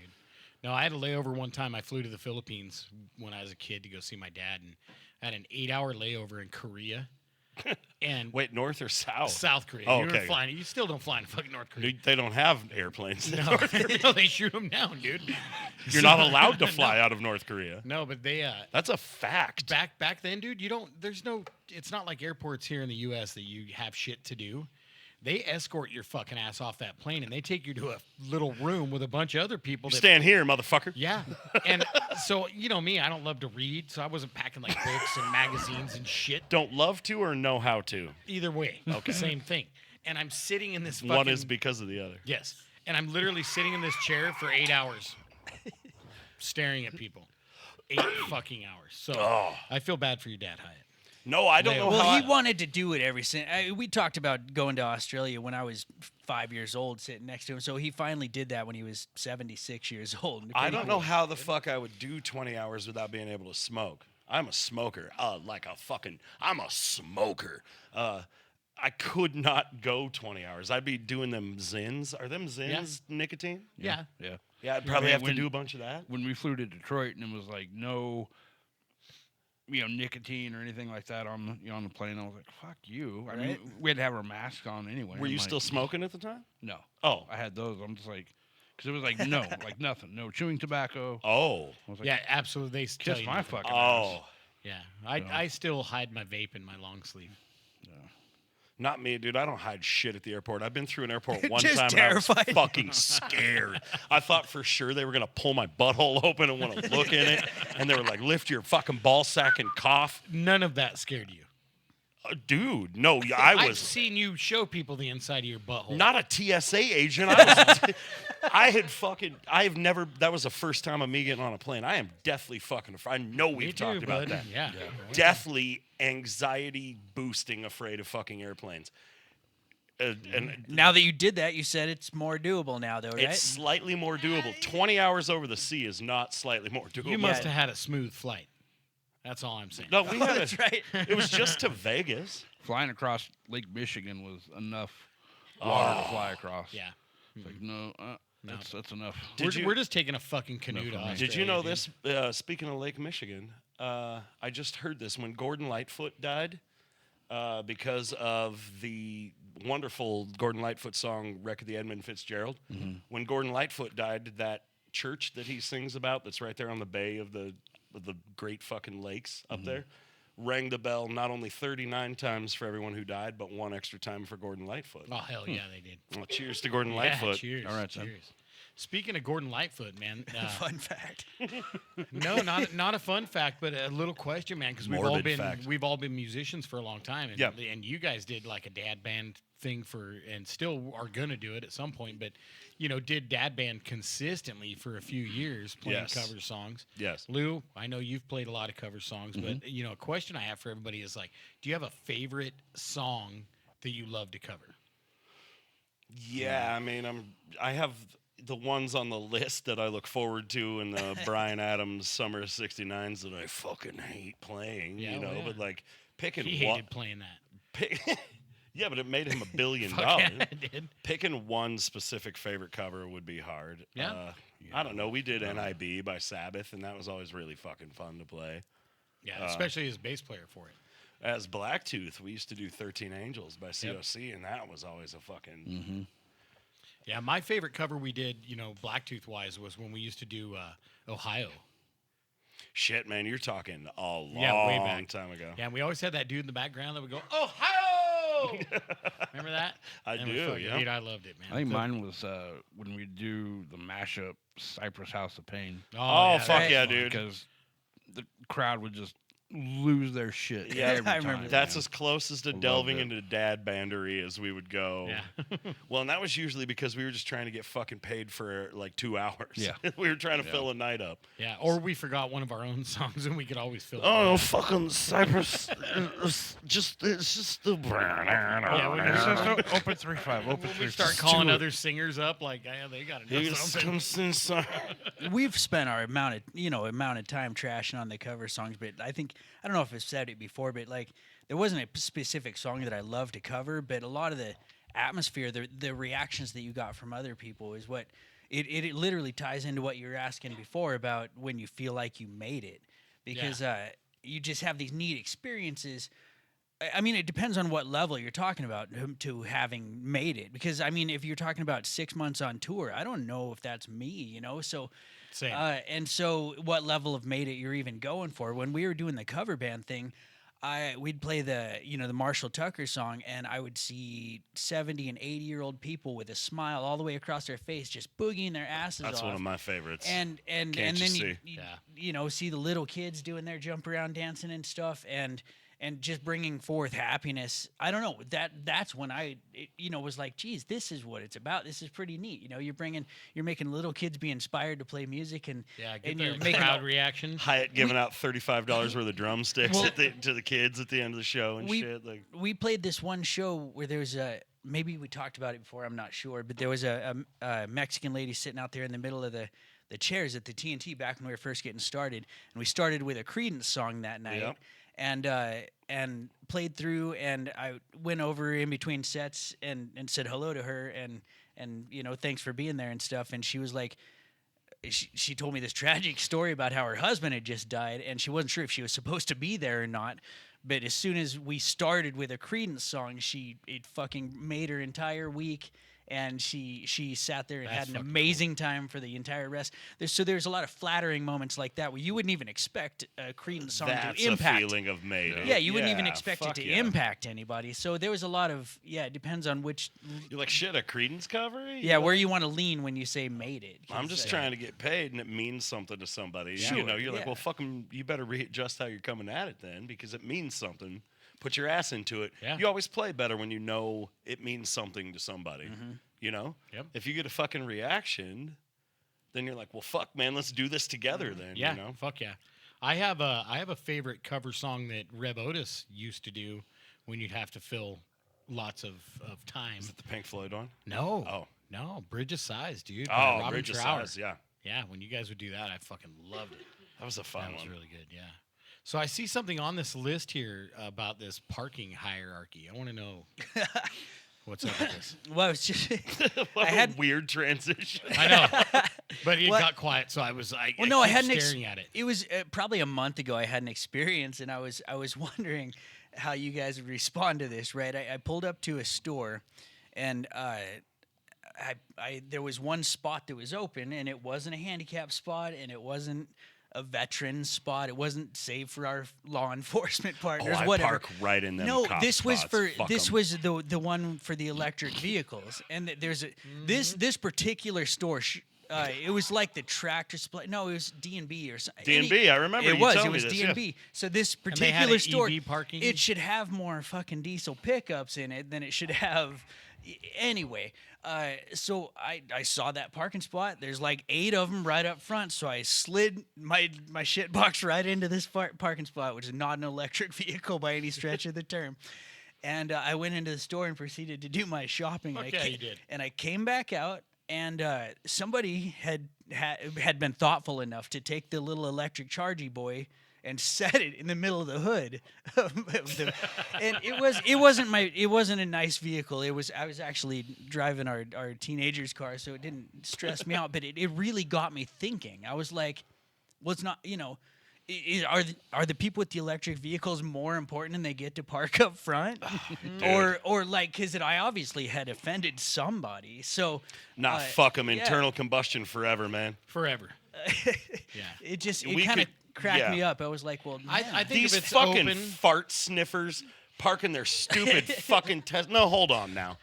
[SPEAKER 3] No, I had a layover one time. I flew to the Philippines when I was a kid to go see my dad, and I had an 8-hour layover in Korea. And
[SPEAKER 2] Wait, north or south?
[SPEAKER 3] South Korea.
[SPEAKER 2] Oh,
[SPEAKER 3] You were
[SPEAKER 2] okay.
[SPEAKER 3] flying. You still don't fly in fucking North Korea.
[SPEAKER 2] They don't have airplanes.
[SPEAKER 3] No, no, they shoot them down, dude.
[SPEAKER 2] You're not allowed to fly out of North Korea.
[SPEAKER 3] No, but they
[SPEAKER 2] That's a fact.
[SPEAKER 3] back then, dude. You don't. There's no. It's not like airports here in the U.S. that you have shit to do. They escort your fucking ass off that plane and they take you to a little room with a bunch of other people. That,
[SPEAKER 2] Stand here, motherfucker.
[SPEAKER 3] yeah, and so you know me, I don't love to read, so I wasn't packing like books and magazines and shit.
[SPEAKER 2] Don't love to or know how to.
[SPEAKER 3] Either way, same thing. And I'm sitting in this fucking
[SPEAKER 2] One is because of the other.
[SPEAKER 3] yes, and I'm literally sitting in this chair for 8 hours, staring at people, 8 fucking hours. So
[SPEAKER 2] Oh.
[SPEAKER 3] I feel bad for your dad, Hyatt.
[SPEAKER 2] No, I don't know
[SPEAKER 5] Well,
[SPEAKER 2] how.
[SPEAKER 5] he wanted to do it ever since. We talked about going to Australia when I was 5 years old, sitting next to him. So he finally did that when he was 76 years old.
[SPEAKER 2] I
[SPEAKER 5] Pretty
[SPEAKER 2] don't
[SPEAKER 5] cool.
[SPEAKER 2] know how the fuck I would do 20 hours without being able to smoke. I'm a smoker. I'm a smoker. I could not go 20 hours. I'd be doing them Zins. Are them Zins nicotine?
[SPEAKER 3] Yeah.
[SPEAKER 4] Yeah.
[SPEAKER 2] Yeah, I'd probably
[SPEAKER 4] man,
[SPEAKER 2] have to
[SPEAKER 4] when-
[SPEAKER 2] do a bunch of that.
[SPEAKER 4] When we flew to Detroit and it was like no nicotine or anything like that on the plane. I was like, fuck you. I mean,
[SPEAKER 5] Right.
[SPEAKER 4] we had to have our masks on anyway.
[SPEAKER 2] Were
[SPEAKER 4] I'm
[SPEAKER 2] you
[SPEAKER 4] like,
[SPEAKER 2] still smoking at the time?
[SPEAKER 4] No.
[SPEAKER 2] Oh.
[SPEAKER 4] I had those. I'm just like, because it was like, no, like nothing. No chewing tobacco.
[SPEAKER 2] Oh.
[SPEAKER 4] I was like,
[SPEAKER 3] Yeah, absolutely. They tell
[SPEAKER 4] kiss
[SPEAKER 3] you
[SPEAKER 4] my
[SPEAKER 3] nothing.
[SPEAKER 4] fucking
[SPEAKER 2] Oh.
[SPEAKER 4] ass.
[SPEAKER 3] Yeah,
[SPEAKER 4] So-
[SPEAKER 3] I still hide my vape in my long sleeve.
[SPEAKER 2] Not me, dude. I don't hide shit at the airport. I've been through an airport one
[SPEAKER 5] Just
[SPEAKER 2] time
[SPEAKER 5] terrified.
[SPEAKER 2] and I was fucking scared. I thought for sure they were gonna pull my butthole open and want to look in it, and they were like, "Lift your fucking ball sack and cough."
[SPEAKER 3] None of that scared you.
[SPEAKER 2] Dude, no, I
[SPEAKER 3] I've
[SPEAKER 2] was
[SPEAKER 3] seen you show people the inside of your butthole.
[SPEAKER 2] not a TSA agent. I have never. That was the first time of me getting on a plane. I am deathly fucking afraid. I know
[SPEAKER 3] Me
[SPEAKER 2] we've
[SPEAKER 3] too,
[SPEAKER 2] talked about
[SPEAKER 3] bud.
[SPEAKER 2] that.
[SPEAKER 3] Yeah.
[SPEAKER 2] Deathly anxiety boosting, afraid of fucking airplanes. And
[SPEAKER 5] Now that you did that, you said it's more doable now, though, right?
[SPEAKER 2] it's slightly more doable. 20 hours over the sea is not slightly more doable.
[SPEAKER 3] You must have had a smooth flight. That's all I'm saying.
[SPEAKER 2] No, we had
[SPEAKER 5] That's
[SPEAKER 2] a,
[SPEAKER 5] right.
[SPEAKER 2] It was just to Vegas.
[SPEAKER 4] Flying across Lake Michigan was enough water to fly across.
[SPEAKER 3] Yeah.
[SPEAKER 4] It's like, no, that's enough.
[SPEAKER 3] We're just taking a fucking canoe to
[SPEAKER 4] for me.
[SPEAKER 3] Australia.
[SPEAKER 2] Did you know
[SPEAKER 3] dude.
[SPEAKER 2] this? Speaking of Lake Michigan, I just heard this when Gordon Lightfoot died because of the wonderful Gordon Lightfoot song "Wreck of the Edmund Fitzgerald." When Gordon Lightfoot died, that church that he sings about, that's right there on the bay of the great fucking lakes up there, rang the bell not only 39 times for everyone who died, but one extra time for Gordon Lightfoot.
[SPEAKER 3] Oh hell yeah, they did.
[SPEAKER 2] Well, cheers to Gordon
[SPEAKER 3] Yeah,
[SPEAKER 2] Lightfoot.
[SPEAKER 3] cheers.
[SPEAKER 4] All right, son.
[SPEAKER 3] cheers. Speaking of Gordon Lightfoot, man.
[SPEAKER 5] Fun fact.
[SPEAKER 3] No, not a fun fact, but a little question, man. Because
[SPEAKER 2] Morbid fact.
[SPEAKER 3] we've all been musicians for a long time, and
[SPEAKER 2] Yeah.
[SPEAKER 3] and you guys did like a dad band thing and still are gonna do it at some point. But did dad band consistently for a few years playing
[SPEAKER 2] Yes.
[SPEAKER 3] cover songs.
[SPEAKER 2] Yes.
[SPEAKER 3] Lou, I know you've played a lot of cover songs, but a question I have for everybody is like, do you have a favorite song that you love to cover?
[SPEAKER 2] Yeah, I mean, I have the ones on the list that I look forward to in the Bryan Adams Summer of '69s that I fucking hate playing,
[SPEAKER 3] Yeah, well, yeah.
[SPEAKER 2] but like picking
[SPEAKER 3] He
[SPEAKER 2] one,
[SPEAKER 3] hated playing that.
[SPEAKER 2] yeah, but it made him $1 billion.
[SPEAKER 3] Fuck yeah, it did.
[SPEAKER 2] Picking one specific favorite cover would be hard.
[SPEAKER 3] Yeah.
[SPEAKER 2] I don't know. We did NIB by Sabbath, and that was always really fucking fun to play.
[SPEAKER 3] Yeah, especially as bass player for it.
[SPEAKER 2] As Blacktooth, we used to do 13 Angels by COC, and that was always a fucking...
[SPEAKER 3] Yeah, my favorite cover we did, Blacktooth wise, was when we used to do Ohio.
[SPEAKER 2] Shit, man, you're talking a long
[SPEAKER 3] way back.
[SPEAKER 2] time ago.
[SPEAKER 3] Yeah, and we always had that dude in the background that would go, Ohio! Remember that?
[SPEAKER 2] I
[SPEAKER 3] And we
[SPEAKER 2] do,
[SPEAKER 3] fucking-
[SPEAKER 2] yeah.
[SPEAKER 3] Dude, I loved it, man.
[SPEAKER 4] I think mine was when we do the mashup Cypress House of Pain.
[SPEAKER 2] Oh,
[SPEAKER 3] yeah,
[SPEAKER 2] fuck
[SPEAKER 3] that-
[SPEAKER 2] yeah, dude.
[SPEAKER 4] Because the crowd would just lose their shit.
[SPEAKER 2] Yeah,
[SPEAKER 4] every
[SPEAKER 5] I remember
[SPEAKER 4] time,
[SPEAKER 2] That's
[SPEAKER 4] man.
[SPEAKER 2] as close as to
[SPEAKER 4] loved
[SPEAKER 2] delving
[SPEAKER 4] it.
[SPEAKER 2] into dad bandery as we would go.
[SPEAKER 3] Yeah.
[SPEAKER 2] Well, and that was usually because we were just trying to get fucking paid for like 2 hours.
[SPEAKER 4] Yeah.
[SPEAKER 2] We were trying to fill a night up.
[SPEAKER 3] Yeah, or we forgot one of our own songs and we could always fill it.
[SPEAKER 2] Oh, fucking Cypress. it's just the.
[SPEAKER 3] Yeah, when
[SPEAKER 4] It's
[SPEAKER 3] we-
[SPEAKER 4] just open 3-5. Open
[SPEAKER 3] When we
[SPEAKER 4] 3-5.
[SPEAKER 3] start calling other singers up, like, yeah, they got to know
[SPEAKER 2] Here's
[SPEAKER 3] something.
[SPEAKER 2] some inside.
[SPEAKER 5] We've spent our amount of time trashing on the cover songs, but I don't know if I've said it before, but like there wasn't a specific song that I love to cover, but a lot of the atmosphere, the reactions that you got from other people is what it literally ties into what you were asking before about when you feel like you made it, because you just have these neat experiences. I mean, it depends on what level you're talking about to having made it. Because, I mean, if you're talking about 6 months on tour, I don't know if that's me, So,
[SPEAKER 3] Same.
[SPEAKER 5] and so what level of made it you're even going for. When we were doing the cover band thing, we'd play the Marshall Tucker song, and I would see 70 and 80-year-old people with a smile all the way across their face, just boogieing their asses
[SPEAKER 2] That's
[SPEAKER 5] off.
[SPEAKER 2] one of my favorites.
[SPEAKER 5] And
[SPEAKER 2] Can't
[SPEAKER 5] then
[SPEAKER 2] you
[SPEAKER 5] you,
[SPEAKER 2] see?
[SPEAKER 5] see the little kids doing their jump around dancing and stuff, and just bringing forth happiness. I don't know, that's when I was like, geez, this is what it's about. This is pretty neat. You're making little kids be inspired to play music, and
[SPEAKER 3] Yeah, get
[SPEAKER 5] and
[SPEAKER 3] the
[SPEAKER 5] you're making
[SPEAKER 3] crowd reaction.
[SPEAKER 2] Hyatt giving out $35 worth of drumsticks
[SPEAKER 5] Well-
[SPEAKER 2] to the kids at the end of the show and shit. Like,
[SPEAKER 5] we played this one show where there was maybe we talked about it before, I'm not sure, but there was a Mexican lady sitting out there in the middle of the chairs at the TNT back when we were first getting started, and we started with a Creedence song that night.
[SPEAKER 2] Yep.
[SPEAKER 5] And played through, and I went over in between sets and said hello to her and thanks for being there and stuff, and she was like, she told me this tragic story about how her husband had just died, and she wasn't sure if she was supposed to be there or not. But as soon as we started with a Creedence song, it fucking made her entire week. And she sat there and
[SPEAKER 3] That's
[SPEAKER 5] had an
[SPEAKER 3] fucking
[SPEAKER 5] amazing time for the entire rest. There's a lot of flattering moments like that where you wouldn't even expect a Creedence song
[SPEAKER 2] That's
[SPEAKER 5] to impact.
[SPEAKER 2] a feeling of made it.
[SPEAKER 5] Yeah, you wouldn't even expect it
[SPEAKER 2] fuck
[SPEAKER 5] to
[SPEAKER 2] yeah.
[SPEAKER 5] impact anybody. So there was a lot of it depends on which.
[SPEAKER 2] You're like, shit, a Credence cover?
[SPEAKER 5] Yeah, where you want to lean when you say made it.
[SPEAKER 2] I'm
[SPEAKER 5] 'cause,
[SPEAKER 2] just trying to get paid, and it means something to somebody.
[SPEAKER 5] Sure,
[SPEAKER 2] You know, you're like,
[SPEAKER 5] yeah.
[SPEAKER 2] well, fuck 'em, you better readjust how you're coming at it then, because it means something. Put your ass into it.
[SPEAKER 3] Yeah.
[SPEAKER 2] You always play better when you know it means something to somebody. You know?
[SPEAKER 3] Yep.
[SPEAKER 2] If you get a fucking reaction, then you're like, well, fuck, man, let's do this together then.
[SPEAKER 3] Yeah,
[SPEAKER 2] You know?
[SPEAKER 3] fuck yeah. I have a favorite cover song that Rev Otis used to do when you'd have to fill lots of time.
[SPEAKER 2] Is it the Pink Floyd one?
[SPEAKER 3] No.
[SPEAKER 2] Oh.
[SPEAKER 3] No, Bridge of Sighs, dude. by
[SPEAKER 2] Oh,
[SPEAKER 3] Robin
[SPEAKER 2] Bridge of
[SPEAKER 3] Trower.
[SPEAKER 2] Sighs, yeah.
[SPEAKER 3] Yeah, when you guys would do that, I fucking loved it.
[SPEAKER 2] That was a fun
[SPEAKER 3] That was
[SPEAKER 2] one.
[SPEAKER 3] really good, yeah. So I see something on this list here about this parking hierarchy. I want to know what's up with this.
[SPEAKER 5] Well, it's just
[SPEAKER 2] What
[SPEAKER 5] I
[SPEAKER 2] a
[SPEAKER 5] had-
[SPEAKER 2] weird transition.
[SPEAKER 3] I know, but it
[SPEAKER 5] What?
[SPEAKER 3] got quiet, so I was like,
[SPEAKER 5] Well, no, I
[SPEAKER 3] keep
[SPEAKER 5] hadn't.
[SPEAKER 3] staring at it.
[SPEAKER 5] It was probably a month ago. I had an experience, and I was wondering how you guys would respond to this. Right, I pulled up to a store, and there was one spot that was open, and it wasn't a handicap spot, and it wasn't a veteran spot. It wasn't saved for our law enforcement partners.
[SPEAKER 2] I
[SPEAKER 5] whatever.
[SPEAKER 2] park right in them
[SPEAKER 5] No,
[SPEAKER 2] cop
[SPEAKER 5] this was
[SPEAKER 2] spots.
[SPEAKER 5] for
[SPEAKER 2] Fuck
[SPEAKER 5] this
[SPEAKER 2] 'em.
[SPEAKER 5] was the one for the electric vehicles, and there's a this particular store. It was like the Tractor Supply. No, it was D&B or something.
[SPEAKER 2] D&B, I remember
[SPEAKER 5] It
[SPEAKER 2] you
[SPEAKER 5] was.
[SPEAKER 2] telling
[SPEAKER 5] It
[SPEAKER 2] me
[SPEAKER 5] was
[SPEAKER 2] this,
[SPEAKER 5] D&B. So this
[SPEAKER 3] And they had
[SPEAKER 5] particular
[SPEAKER 3] an
[SPEAKER 5] store,
[SPEAKER 3] EV parking?
[SPEAKER 5] it should have more fucking diesel pickups in it than it should have. Anyway, so I saw that parking spot. There's like 8 of them right up front. So I slid my shit box right into this parking spot, which is not an electric vehicle by any stretch of the term. And I went into the store and proceeded to do my shopping.
[SPEAKER 3] Fuck
[SPEAKER 5] and
[SPEAKER 3] yeah, you did.
[SPEAKER 5] And I came back out, and somebody had been thoughtful enough to take the little electric chargy boy and set it in the middle of the hood. And it wasn't a nice vehicle. I was actually driving our teenager's car, so it didn't stress me out. But it really got me thinking. I was like, well, it's not, are the people with the electric vehicles more important and they get to park up front, or like because I obviously had offended somebody. So
[SPEAKER 2] Fuck them.
[SPEAKER 5] yeah.
[SPEAKER 2] Internal combustion forever, man.
[SPEAKER 3] Forever. Yeah.
[SPEAKER 5] it
[SPEAKER 2] We
[SPEAKER 5] kind of
[SPEAKER 2] could-
[SPEAKER 5] cracked
[SPEAKER 2] yeah.
[SPEAKER 5] me up. I was like, well,
[SPEAKER 3] I
[SPEAKER 5] man.
[SPEAKER 3] think
[SPEAKER 2] These
[SPEAKER 3] if it's
[SPEAKER 2] fucking
[SPEAKER 3] open,
[SPEAKER 2] fart sniffers parking their stupid fucking Tesla. No, hold on now.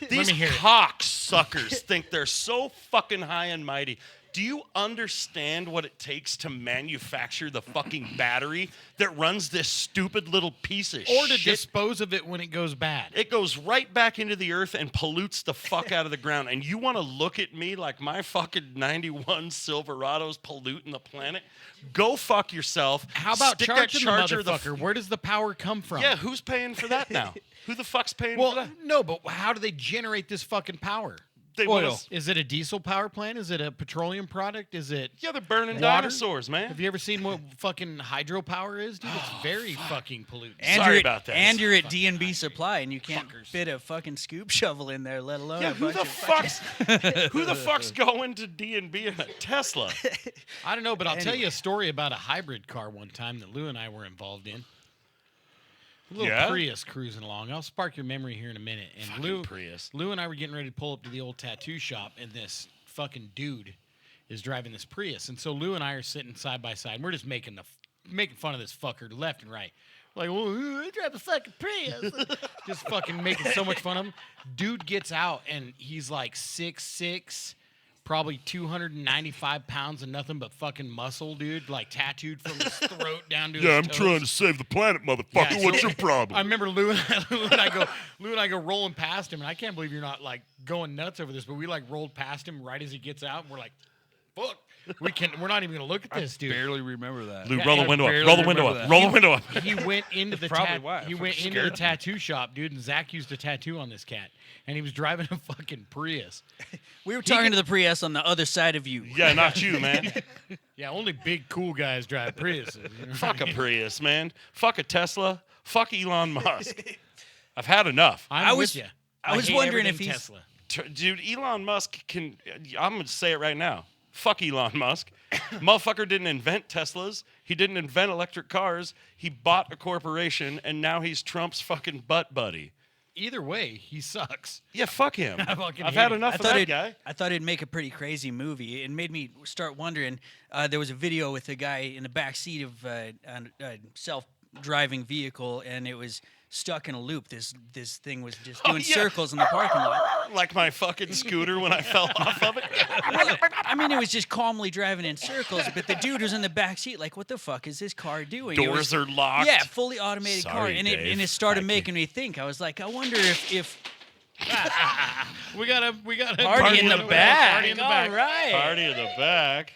[SPEAKER 2] These
[SPEAKER 3] me hear it.
[SPEAKER 2] cocksuckers think they're so fucking high and mighty. Do you understand what it takes to manufacture the fucking battery that runs this stupid little piece of
[SPEAKER 3] or to
[SPEAKER 2] shit?
[SPEAKER 3] dispose of it when it goes bad.
[SPEAKER 2] It goes right back into the earth and pollutes the fuck out of the ground. And you want to look at me like my fucking 91 Silverado's polluting the planet? Go fuck yourself.
[SPEAKER 3] How about
[SPEAKER 2] Stick that
[SPEAKER 3] charging the
[SPEAKER 2] charger
[SPEAKER 3] motherfucker? Where does the power come from?
[SPEAKER 2] Yeah, who's paying for that now? Who the fuck's paying for
[SPEAKER 3] Well,
[SPEAKER 2] that?
[SPEAKER 3] no, but how do they generate this fucking power?
[SPEAKER 2] They
[SPEAKER 4] oil.
[SPEAKER 2] wanna-
[SPEAKER 3] Is it a diesel power plant? Is it a petroleum product? Is it
[SPEAKER 2] Yeah, they're burning
[SPEAKER 3] water?
[SPEAKER 2] dinosaurs, man.
[SPEAKER 3] Have you ever seen what fucking hydropower is, dude? It's very fucking polluting.
[SPEAKER 5] And
[SPEAKER 2] Sorry
[SPEAKER 5] you're
[SPEAKER 2] about that.
[SPEAKER 5] And you're at
[SPEAKER 3] Fucking
[SPEAKER 5] D&B
[SPEAKER 3] hydrogen
[SPEAKER 5] Supply, and you can't
[SPEAKER 3] fuckers.
[SPEAKER 5] fit a fucking scoop shovel in there, let alone
[SPEAKER 2] Yeah,
[SPEAKER 5] a
[SPEAKER 2] who
[SPEAKER 5] bunch
[SPEAKER 2] the
[SPEAKER 5] of fucking-
[SPEAKER 2] fuck's going to D&B in a Tesla?
[SPEAKER 3] I don't know, but I'll tell
[SPEAKER 5] Anyway.
[SPEAKER 3] you a story about a hybrid car one time that Lou and I were involved in. A little
[SPEAKER 2] Yeah?
[SPEAKER 3] Prius cruising along. I'll spark your memory here in a minute. And
[SPEAKER 2] Fucking Prius.
[SPEAKER 3] Lou and I were getting ready to pull up to the old tattoo shop, and this fucking dude is driving this Prius. And so Lou and I are sitting side by side, and we're just making fun of this fucker left and right. Like, well, I drive a fucking Prius. Just fucking making so much fun of him. Dude gets out, and he's like 6'6", probably 295 pounds of nothing but fucking muscle, dude. Like tattooed from his throat down to his toes.
[SPEAKER 2] to save the planet, motherfucker.
[SPEAKER 3] Yeah, so-
[SPEAKER 2] problem?
[SPEAKER 3] I remember Lou and I go rolling past him, and I can't believe you're not like going nuts over this, but we like rolled past him right as he gets out, and we're like, fuck. We're not even gonna look at this, dude.
[SPEAKER 4] Barely remember that.
[SPEAKER 2] Lou,
[SPEAKER 3] Yeah,
[SPEAKER 2] roll the
[SPEAKER 3] I
[SPEAKER 2] window up.
[SPEAKER 4] barely
[SPEAKER 2] Roll the window
[SPEAKER 4] remember
[SPEAKER 2] up.
[SPEAKER 4] that.
[SPEAKER 2] Roll the window up.
[SPEAKER 3] He went into the
[SPEAKER 4] Probably why.
[SPEAKER 3] he
[SPEAKER 4] I
[SPEAKER 3] went
[SPEAKER 4] fucking
[SPEAKER 3] into the
[SPEAKER 4] scared him.
[SPEAKER 3] tattoo shop, dude, and Zach used a tattoo on this cat, and he was driving a fucking Prius.
[SPEAKER 5] We were talking to the Prius on the other side of you.
[SPEAKER 2] Yeah, not you, man.
[SPEAKER 3] Yeah, only big cool guys drive Priuses. You know?
[SPEAKER 2] Fuck a Prius, man. Fuck a Tesla. Fuck Elon Musk. I've had enough.
[SPEAKER 3] I'm
[SPEAKER 5] I
[SPEAKER 3] with
[SPEAKER 5] was-
[SPEAKER 3] you.
[SPEAKER 5] I was
[SPEAKER 3] hate
[SPEAKER 5] wondering
[SPEAKER 3] everything
[SPEAKER 5] if he's-
[SPEAKER 3] Tesla.
[SPEAKER 2] Dude, Elon Musk can. I'm going to say it right now. Fuck Elon Musk. Motherfucker didn't invent Teslas. He didn't invent electric cars. He bought a corporation, and now he's Trump's fucking butt buddy.
[SPEAKER 3] Either way, he sucks.
[SPEAKER 2] Yeah, fuck him.
[SPEAKER 3] I fucking
[SPEAKER 2] I've
[SPEAKER 3] hate
[SPEAKER 2] had
[SPEAKER 3] him.
[SPEAKER 2] enough of that guy.
[SPEAKER 5] I thought it'd make a pretty crazy movie. It made me start wondering. There was a video with a guy in the back seat of a self-driving vehicle, and it was stuck in a loop. This thing was just doing circles in the parking lot.
[SPEAKER 2] Like my fucking scooter when I fell off of it.
[SPEAKER 5] Well, I mean, it was just calmly driving in circles, but the dude was in the back seat like, what the fuck is this car doing? It
[SPEAKER 2] Doors
[SPEAKER 5] was-
[SPEAKER 2] are locked.
[SPEAKER 5] Yeah, fully automated car.
[SPEAKER 2] Sorry,
[SPEAKER 5] And
[SPEAKER 2] Dave.
[SPEAKER 5] it started
[SPEAKER 2] Thank
[SPEAKER 5] making me think. I was like, I wonder if
[SPEAKER 3] We got a
[SPEAKER 5] party in the back.
[SPEAKER 3] Party in the back.
[SPEAKER 5] All right.
[SPEAKER 2] Party in the back.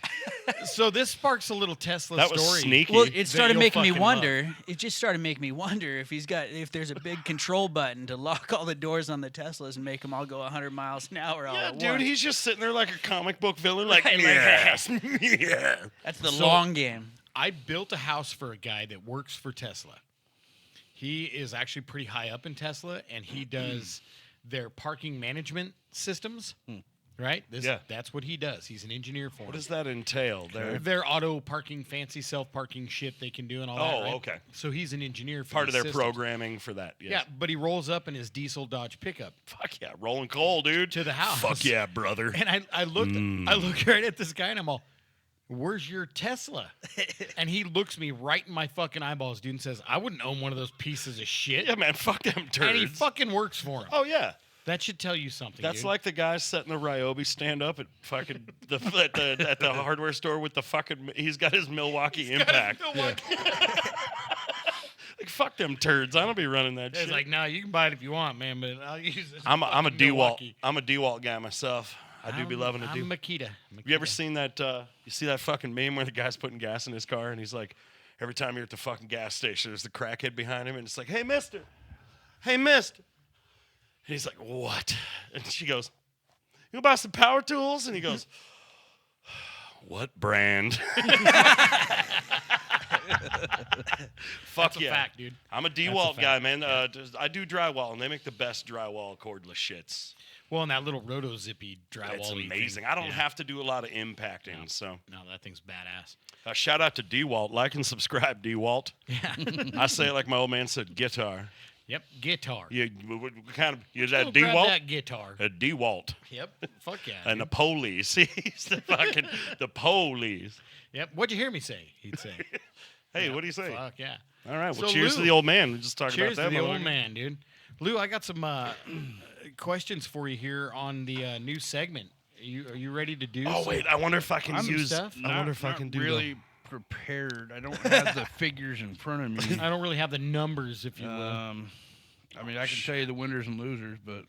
[SPEAKER 3] So this sparks a little Tesla
[SPEAKER 2] That was
[SPEAKER 3] story.
[SPEAKER 2] sneaky.
[SPEAKER 5] Well, it
[SPEAKER 3] that
[SPEAKER 5] started
[SPEAKER 3] you'll
[SPEAKER 5] making me
[SPEAKER 3] fucking
[SPEAKER 5] wonder. It just started making me wonder if there's a big control button to lock all the doors on the Teslas and make them all go 100 miles an hour all
[SPEAKER 2] Yeah,
[SPEAKER 5] at
[SPEAKER 2] dude,
[SPEAKER 5] once.
[SPEAKER 2] he's just sitting there like a comic book villain, like,
[SPEAKER 5] Right, like
[SPEAKER 2] yes, yeah.
[SPEAKER 5] That's the
[SPEAKER 3] So-
[SPEAKER 5] long game.
[SPEAKER 3] I built a house for a guy that works for Tesla. He is actually pretty high up in Tesla, and he does their parking management systems. Right?
[SPEAKER 2] Yeah.
[SPEAKER 3] That's what he does. He's an engineer for
[SPEAKER 2] What
[SPEAKER 3] them.
[SPEAKER 2] does that entail? There,
[SPEAKER 3] Their auto parking, fancy self-parking shit they can do and all that.
[SPEAKER 2] Oh,
[SPEAKER 3] right?
[SPEAKER 2] okay.
[SPEAKER 3] So he's an engineer for
[SPEAKER 2] part of
[SPEAKER 3] these
[SPEAKER 2] their
[SPEAKER 3] systems.
[SPEAKER 2] programming for that. Yes.
[SPEAKER 3] Yeah, but he rolls up in his diesel Dodge pickup.
[SPEAKER 2] Fuck yeah, rolling coal, dude.
[SPEAKER 3] To the house.
[SPEAKER 2] Fuck yeah, brother.
[SPEAKER 3] And I look right at this guy and I'm all, where's your Tesla? And he looks me right in my fucking eyeballs, dude, and says, I wouldn't own one of those pieces of shit.
[SPEAKER 2] Yeah, man, fuck them turds.
[SPEAKER 3] And he fucking works for him.
[SPEAKER 2] Oh yeah.
[SPEAKER 3] That should tell you something.
[SPEAKER 2] That's
[SPEAKER 3] dude.
[SPEAKER 2] like the guy setting the Ryobi stand up at fucking at the hardware store with the fucking. He's got his Milwaukee Impact.
[SPEAKER 3] Milwaukee.
[SPEAKER 2] Like fuck them turds. I don't be running that
[SPEAKER 3] It's
[SPEAKER 2] shit.
[SPEAKER 3] like, no, you can buy it if you want, man, but I'll use this.
[SPEAKER 2] I'm a
[SPEAKER 3] fucking
[SPEAKER 2] DeWalt.
[SPEAKER 3] Milwaukee.
[SPEAKER 2] I'm a DeWalt guy myself. I do be loving a
[SPEAKER 3] I'm
[SPEAKER 2] DeWalt.
[SPEAKER 3] Makita.
[SPEAKER 2] You ever seen that? You see that fucking meme where the guy's putting gas in his car and he's like, every time you're at the fucking gas station, there's the crackhead behind him and it's like, hey, mister. Hey, mister. And he's like, what? And she goes, you gonna buy some power tools? And he goes, what brand? Fuck
[SPEAKER 3] That's a
[SPEAKER 2] yeah.
[SPEAKER 3] fact, dude.
[SPEAKER 2] I'm a
[SPEAKER 3] That's a
[SPEAKER 2] DeWalt
[SPEAKER 3] fact.
[SPEAKER 2] guy, man. I do drywall, and they make the best drywall cordless shits.
[SPEAKER 3] Well, and that little roto zippy drywall.
[SPEAKER 2] It's amazing. I don't have to do a lot of impacting, so.
[SPEAKER 3] No, that thing's badass.
[SPEAKER 2] Shout out to DeWalt. Like and subscribe, DeWalt.
[SPEAKER 3] Yeah.
[SPEAKER 2] I say it like my old man said, guitar.
[SPEAKER 3] Yep. Guitar.
[SPEAKER 2] What kind of is that
[SPEAKER 3] Go grab
[SPEAKER 2] DeWalt?
[SPEAKER 3] that guitar.
[SPEAKER 2] A DeWalt.
[SPEAKER 3] Yep. Fuck yeah.
[SPEAKER 2] And the
[SPEAKER 3] dude.
[SPEAKER 2] police. He's the fucking the police.
[SPEAKER 3] Yep. What'd you hear me say? He'd say.
[SPEAKER 2] Hey,
[SPEAKER 3] Yeah,
[SPEAKER 2] what do you say?
[SPEAKER 3] Fuck yeah.
[SPEAKER 2] All right. Well,
[SPEAKER 3] So,
[SPEAKER 2] cheers to
[SPEAKER 3] Lou,
[SPEAKER 2] the old man. We just talked
[SPEAKER 3] Cheers
[SPEAKER 2] about that.
[SPEAKER 3] to the old
[SPEAKER 2] motherfucker.
[SPEAKER 3] man, dude. Lou, I got some questions for you here on the new segment. Are you ready to do?
[SPEAKER 2] Oh
[SPEAKER 3] some-
[SPEAKER 2] wait, I wonder if I can
[SPEAKER 3] some
[SPEAKER 2] use.
[SPEAKER 3] stuff?
[SPEAKER 2] I wonder if I can do
[SPEAKER 4] really prepared. I don't have the figures in front of me.
[SPEAKER 3] I don't really have the numbers, if you will.
[SPEAKER 4] I mean, I can tell you the winners and losers, but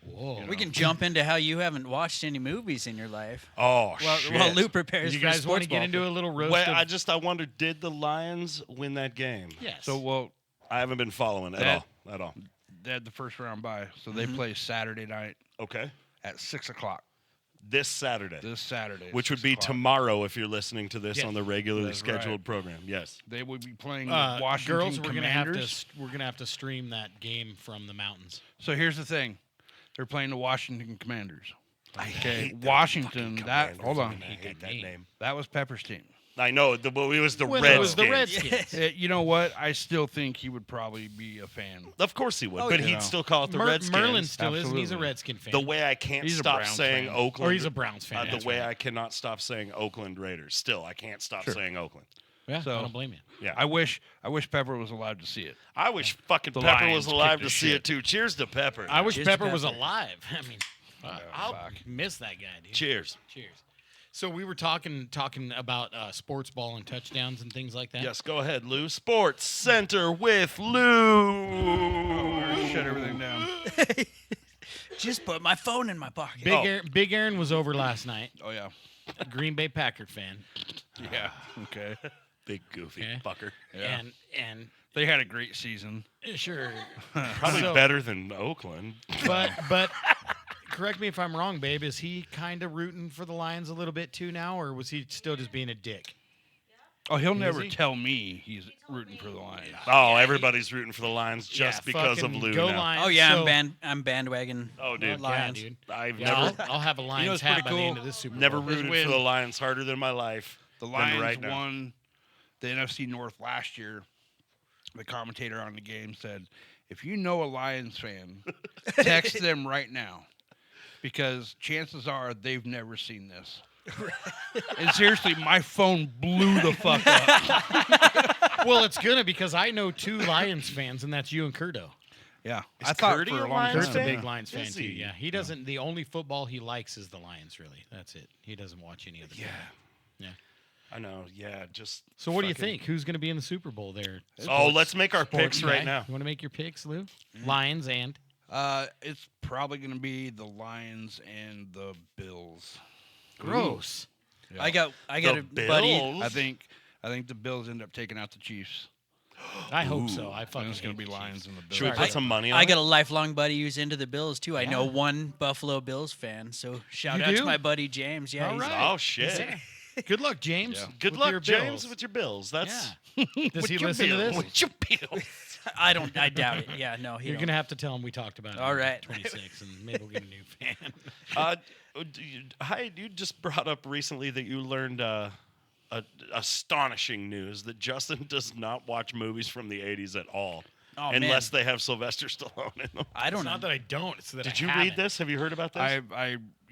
[SPEAKER 3] Whoa.
[SPEAKER 4] you
[SPEAKER 5] We
[SPEAKER 4] know.
[SPEAKER 5] can jump into how you haven't watched any movies in your life.
[SPEAKER 2] Oh
[SPEAKER 5] Well,
[SPEAKER 2] shit.
[SPEAKER 5] while Lou prepares
[SPEAKER 3] You
[SPEAKER 5] for
[SPEAKER 3] guys want
[SPEAKER 5] sports
[SPEAKER 3] to get
[SPEAKER 5] ball.
[SPEAKER 3] into a little roast?
[SPEAKER 2] Wait,
[SPEAKER 3] of-
[SPEAKER 2] I wonder, did the Lions win that game?
[SPEAKER 3] yes.
[SPEAKER 4] So well,
[SPEAKER 2] I haven't been following at
[SPEAKER 4] That-
[SPEAKER 2] all. At all.
[SPEAKER 4] they had the first round bye, so they play Saturday night
[SPEAKER 2] Okay.
[SPEAKER 4] at 6:00
[SPEAKER 2] This Saturday.
[SPEAKER 4] this Saturday, at
[SPEAKER 2] Which would
[SPEAKER 4] 6
[SPEAKER 2] be
[SPEAKER 4] o'clock.
[SPEAKER 2] tomorrow if you're listening to this
[SPEAKER 3] Yes.
[SPEAKER 2] on the regularly
[SPEAKER 4] That's
[SPEAKER 2] scheduled
[SPEAKER 4] right.
[SPEAKER 2] program. Yes.
[SPEAKER 4] They would be playing
[SPEAKER 3] Uh,
[SPEAKER 4] the Washington
[SPEAKER 3] girls, we're
[SPEAKER 4] Commanders.
[SPEAKER 3] gonna have to stream that game from the mountains.
[SPEAKER 4] So here's the thing: they're playing the Washington Commanders.
[SPEAKER 2] I
[SPEAKER 4] Okay,
[SPEAKER 2] hate them
[SPEAKER 4] Washington.
[SPEAKER 2] fucking
[SPEAKER 4] That
[SPEAKER 2] Commanders.
[SPEAKER 4] hold on,
[SPEAKER 2] I hate that
[SPEAKER 3] name.
[SPEAKER 2] name.
[SPEAKER 4] that was Pepper's team.
[SPEAKER 2] I know. It was the
[SPEAKER 3] When
[SPEAKER 2] Redskins.
[SPEAKER 3] it was the Redskins.
[SPEAKER 4] You know what? I still think he would probably be a fan.
[SPEAKER 2] Of course he would,
[SPEAKER 5] Oh,
[SPEAKER 2] but
[SPEAKER 5] yeah.
[SPEAKER 2] he'd still call it the
[SPEAKER 3] Mer-
[SPEAKER 2] Redskins.
[SPEAKER 3] Merlin still is, and he's a
[SPEAKER 4] Absolutely.
[SPEAKER 3] Redskin fan.
[SPEAKER 2] The way I can't
[SPEAKER 4] He's a
[SPEAKER 2] stop
[SPEAKER 4] Browns
[SPEAKER 2] saying
[SPEAKER 4] fan.
[SPEAKER 2] Oakland.
[SPEAKER 3] or he's a Browns fan.
[SPEAKER 2] the
[SPEAKER 3] that's
[SPEAKER 2] way
[SPEAKER 3] right.
[SPEAKER 2] I cannot stop saying Oakland Raiders. Still, I can't stop
[SPEAKER 4] Sure.
[SPEAKER 2] saying Oakland.
[SPEAKER 3] Yeah,
[SPEAKER 4] So-
[SPEAKER 3] I don't blame you.
[SPEAKER 2] Yeah.
[SPEAKER 4] I wish Pepper was alive to see it.
[SPEAKER 2] I wish fucking
[SPEAKER 4] The
[SPEAKER 2] Pepper
[SPEAKER 4] Lions
[SPEAKER 2] was alive
[SPEAKER 4] kicked
[SPEAKER 2] to
[SPEAKER 4] the
[SPEAKER 2] see
[SPEAKER 4] shit.
[SPEAKER 2] it too. Cheers to Pepper.
[SPEAKER 3] I wish
[SPEAKER 5] Cheers to
[SPEAKER 3] Pepper was
[SPEAKER 5] Pepper.
[SPEAKER 3] alive. I mean, I'll
[SPEAKER 4] fuck.
[SPEAKER 3] miss that guy, dude.
[SPEAKER 2] Cheers.
[SPEAKER 3] Cheers. So we were talking about sports ball and touchdowns and things like that.
[SPEAKER 2] Yes, go ahead, Lou. Sports Center with Lou.
[SPEAKER 4] Shut everything down.
[SPEAKER 5] Just put my phone in my pocket.
[SPEAKER 3] Big Aaron was over last night.
[SPEAKER 4] Oh yeah,
[SPEAKER 3] A Green Bay Packer fan.
[SPEAKER 4] yeah. Okay.
[SPEAKER 2] Big goofy
[SPEAKER 3] Okay.
[SPEAKER 2] fucker.
[SPEAKER 4] Yeah.
[SPEAKER 3] And
[SPEAKER 4] They had a great season.
[SPEAKER 3] sure.
[SPEAKER 2] Probably
[SPEAKER 3] So-
[SPEAKER 2] better than Oakland.
[SPEAKER 3] But correct me if I'm wrong, babe. Is he kind of rooting for the Lions a little bit too now, or was he still just being a dick?
[SPEAKER 4] Oh, he'll
[SPEAKER 3] Is
[SPEAKER 4] never
[SPEAKER 3] he?
[SPEAKER 4] tell me he's rooting for the Lions.
[SPEAKER 2] Oh, everybody's rooting for the Lions just
[SPEAKER 3] Yeah,
[SPEAKER 2] because of
[SPEAKER 3] fucking
[SPEAKER 2] Lou
[SPEAKER 3] go
[SPEAKER 2] now.
[SPEAKER 3] Lions.
[SPEAKER 5] Oh yeah,
[SPEAKER 3] So-
[SPEAKER 5] I'm bandwagon.
[SPEAKER 2] Oh, dude.
[SPEAKER 5] Lions.
[SPEAKER 3] Yeah, dude.
[SPEAKER 2] I've
[SPEAKER 3] Yeah,
[SPEAKER 2] never
[SPEAKER 3] I'll have a Lions
[SPEAKER 4] what's
[SPEAKER 3] hat
[SPEAKER 4] pretty
[SPEAKER 3] by the end
[SPEAKER 4] cool?
[SPEAKER 3] of this Super
[SPEAKER 2] never
[SPEAKER 3] Bowl.
[SPEAKER 2] rooted
[SPEAKER 4] when
[SPEAKER 2] for the Lions harder than my life.
[SPEAKER 4] The
[SPEAKER 2] than
[SPEAKER 4] Lions
[SPEAKER 2] right now.
[SPEAKER 4] won the NFC North last year. The commentator on the game said, if you know a Lions fan, text them right now because chances are they've never seen this. And seriously, my phone blew the fuck up.
[SPEAKER 3] Well, it's gonna because I know 2 Lions fans, and that's you and Curdo.
[SPEAKER 4] Yeah,
[SPEAKER 2] Is
[SPEAKER 4] I thought
[SPEAKER 2] Curdy
[SPEAKER 4] for
[SPEAKER 2] a
[SPEAKER 4] a long
[SPEAKER 2] Lions
[SPEAKER 3] Kurt's
[SPEAKER 4] time.
[SPEAKER 3] a
[SPEAKER 2] fan?
[SPEAKER 3] big Lions fan
[SPEAKER 2] Is
[SPEAKER 3] too.
[SPEAKER 2] he?
[SPEAKER 3] Yeah, he doesn't. The only football he likes is the Lions. Really, that's it. He doesn't watch any other.
[SPEAKER 2] Yeah.
[SPEAKER 3] Yeah.
[SPEAKER 2] I know. Yeah, just.
[SPEAKER 3] So what do you
[SPEAKER 2] fucking-
[SPEAKER 3] think? Who's going to be in the Super Bowl there?
[SPEAKER 2] Oh, let's make our
[SPEAKER 3] Sports
[SPEAKER 2] picks
[SPEAKER 3] guy?
[SPEAKER 2] right now.
[SPEAKER 3] You want to make your picks, Lou? Lions and
[SPEAKER 4] It's probably going to be the Lions and the Bills.
[SPEAKER 3] gross.
[SPEAKER 4] Yeah.
[SPEAKER 5] I got
[SPEAKER 2] The
[SPEAKER 5] a buddy.
[SPEAKER 2] Bills?
[SPEAKER 4] I think the Bills end up taking out the Chiefs.
[SPEAKER 3] I hope so.
[SPEAKER 2] Ooh.
[SPEAKER 3] I
[SPEAKER 4] I
[SPEAKER 3] fucking
[SPEAKER 4] think it's going
[SPEAKER 3] hate
[SPEAKER 4] to be
[SPEAKER 3] the
[SPEAKER 4] Lions
[SPEAKER 3] Chiefs.
[SPEAKER 4] and the Bills.
[SPEAKER 2] Should we
[SPEAKER 3] Sorry.
[SPEAKER 2] put some money on
[SPEAKER 5] I
[SPEAKER 2] it?
[SPEAKER 5] got a lifelong buddy who's into the Bills too. I know
[SPEAKER 3] Yeah.
[SPEAKER 5] one Buffalo Bills fan, so shout
[SPEAKER 3] You
[SPEAKER 5] out
[SPEAKER 3] do?
[SPEAKER 5] to my buddy James. Yeah,
[SPEAKER 3] All
[SPEAKER 5] he's,
[SPEAKER 3] right.
[SPEAKER 2] Oh, shit.
[SPEAKER 3] Yeah. Good luck, James.
[SPEAKER 4] Yeah.
[SPEAKER 2] Good
[SPEAKER 3] with
[SPEAKER 2] luck,
[SPEAKER 3] your
[SPEAKER 2] James,
[SPEAKER 3] Bills.
[SPEAKER 2] with your Bills. That's.
[SPEAKER 3] Yeah. Does he listen to this?
[SPEAKER 2] With your Bills.
[SPEAKER 5] I doubt it. Yeah, no, he
[SPEAKER 3] You're
[SPEAKER 5] don't.
[SPEAKER 3] gonna have to tell him we talked about it.
[SPEAKER 5] All
[SPEAKER 3] on
[SPEAKER 5] right.
[SPEAKER 3] 26, and maybe we'll get a new fan.
[SPEAKER 2] Hi, you just brought up recently that you learned astonishing news that Justin does not watch movies from the 80s at all.
[SPEAKER 5] Oh,
[SPEAKER 2] unless
[SPEAKER 5] man.
[SPEAKER 2] they have Sylvester Stallone in them.
[SPEAKER 5] I don't
[SPEAKER 3] It's
[SPEAKER 5] know.
[SPEAKER 3] not that I don't. It's that
[SPEAKER 2] Did
[SPEAKER 3] I
[SPEAKER 2] you
[SPEAKER 3] haven't.
[SPEAKER 2] read this? Have you heard about this?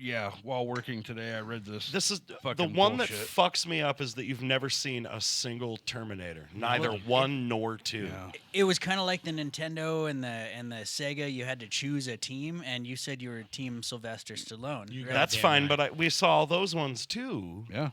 [SPEAKER 4] Yeah, while working today, I read this.
[SPEAKER 2] This is the
[SPEAKER 4] fucking
[SPEAKER 2] one that
[SPEAKER 4] bullshit.
[SPEAKER 2] fucks me up is that you've never seen a single Terminator, neither
[SPEAKER 3] Really?
[SPEAKER 2] one nor two.
[SPEAKER 4] Yeah.
[SPEAKER 5] It was kind of like the Nintendo and the Sega. You had to choose a team, and you said you were Team Sylvester Stallone.
[SPEAKER 3] You
[SPEAKER 5] right?
[SPEAKER 3] got
[SPEAKER 2] That's
[SPEAKER 3] Damn
[SPEAKER 2] fine,
[SPEAKER 3] right.
[SPEAKER 2] but we saw those ones too.
[SPEAKER 4] Yeah.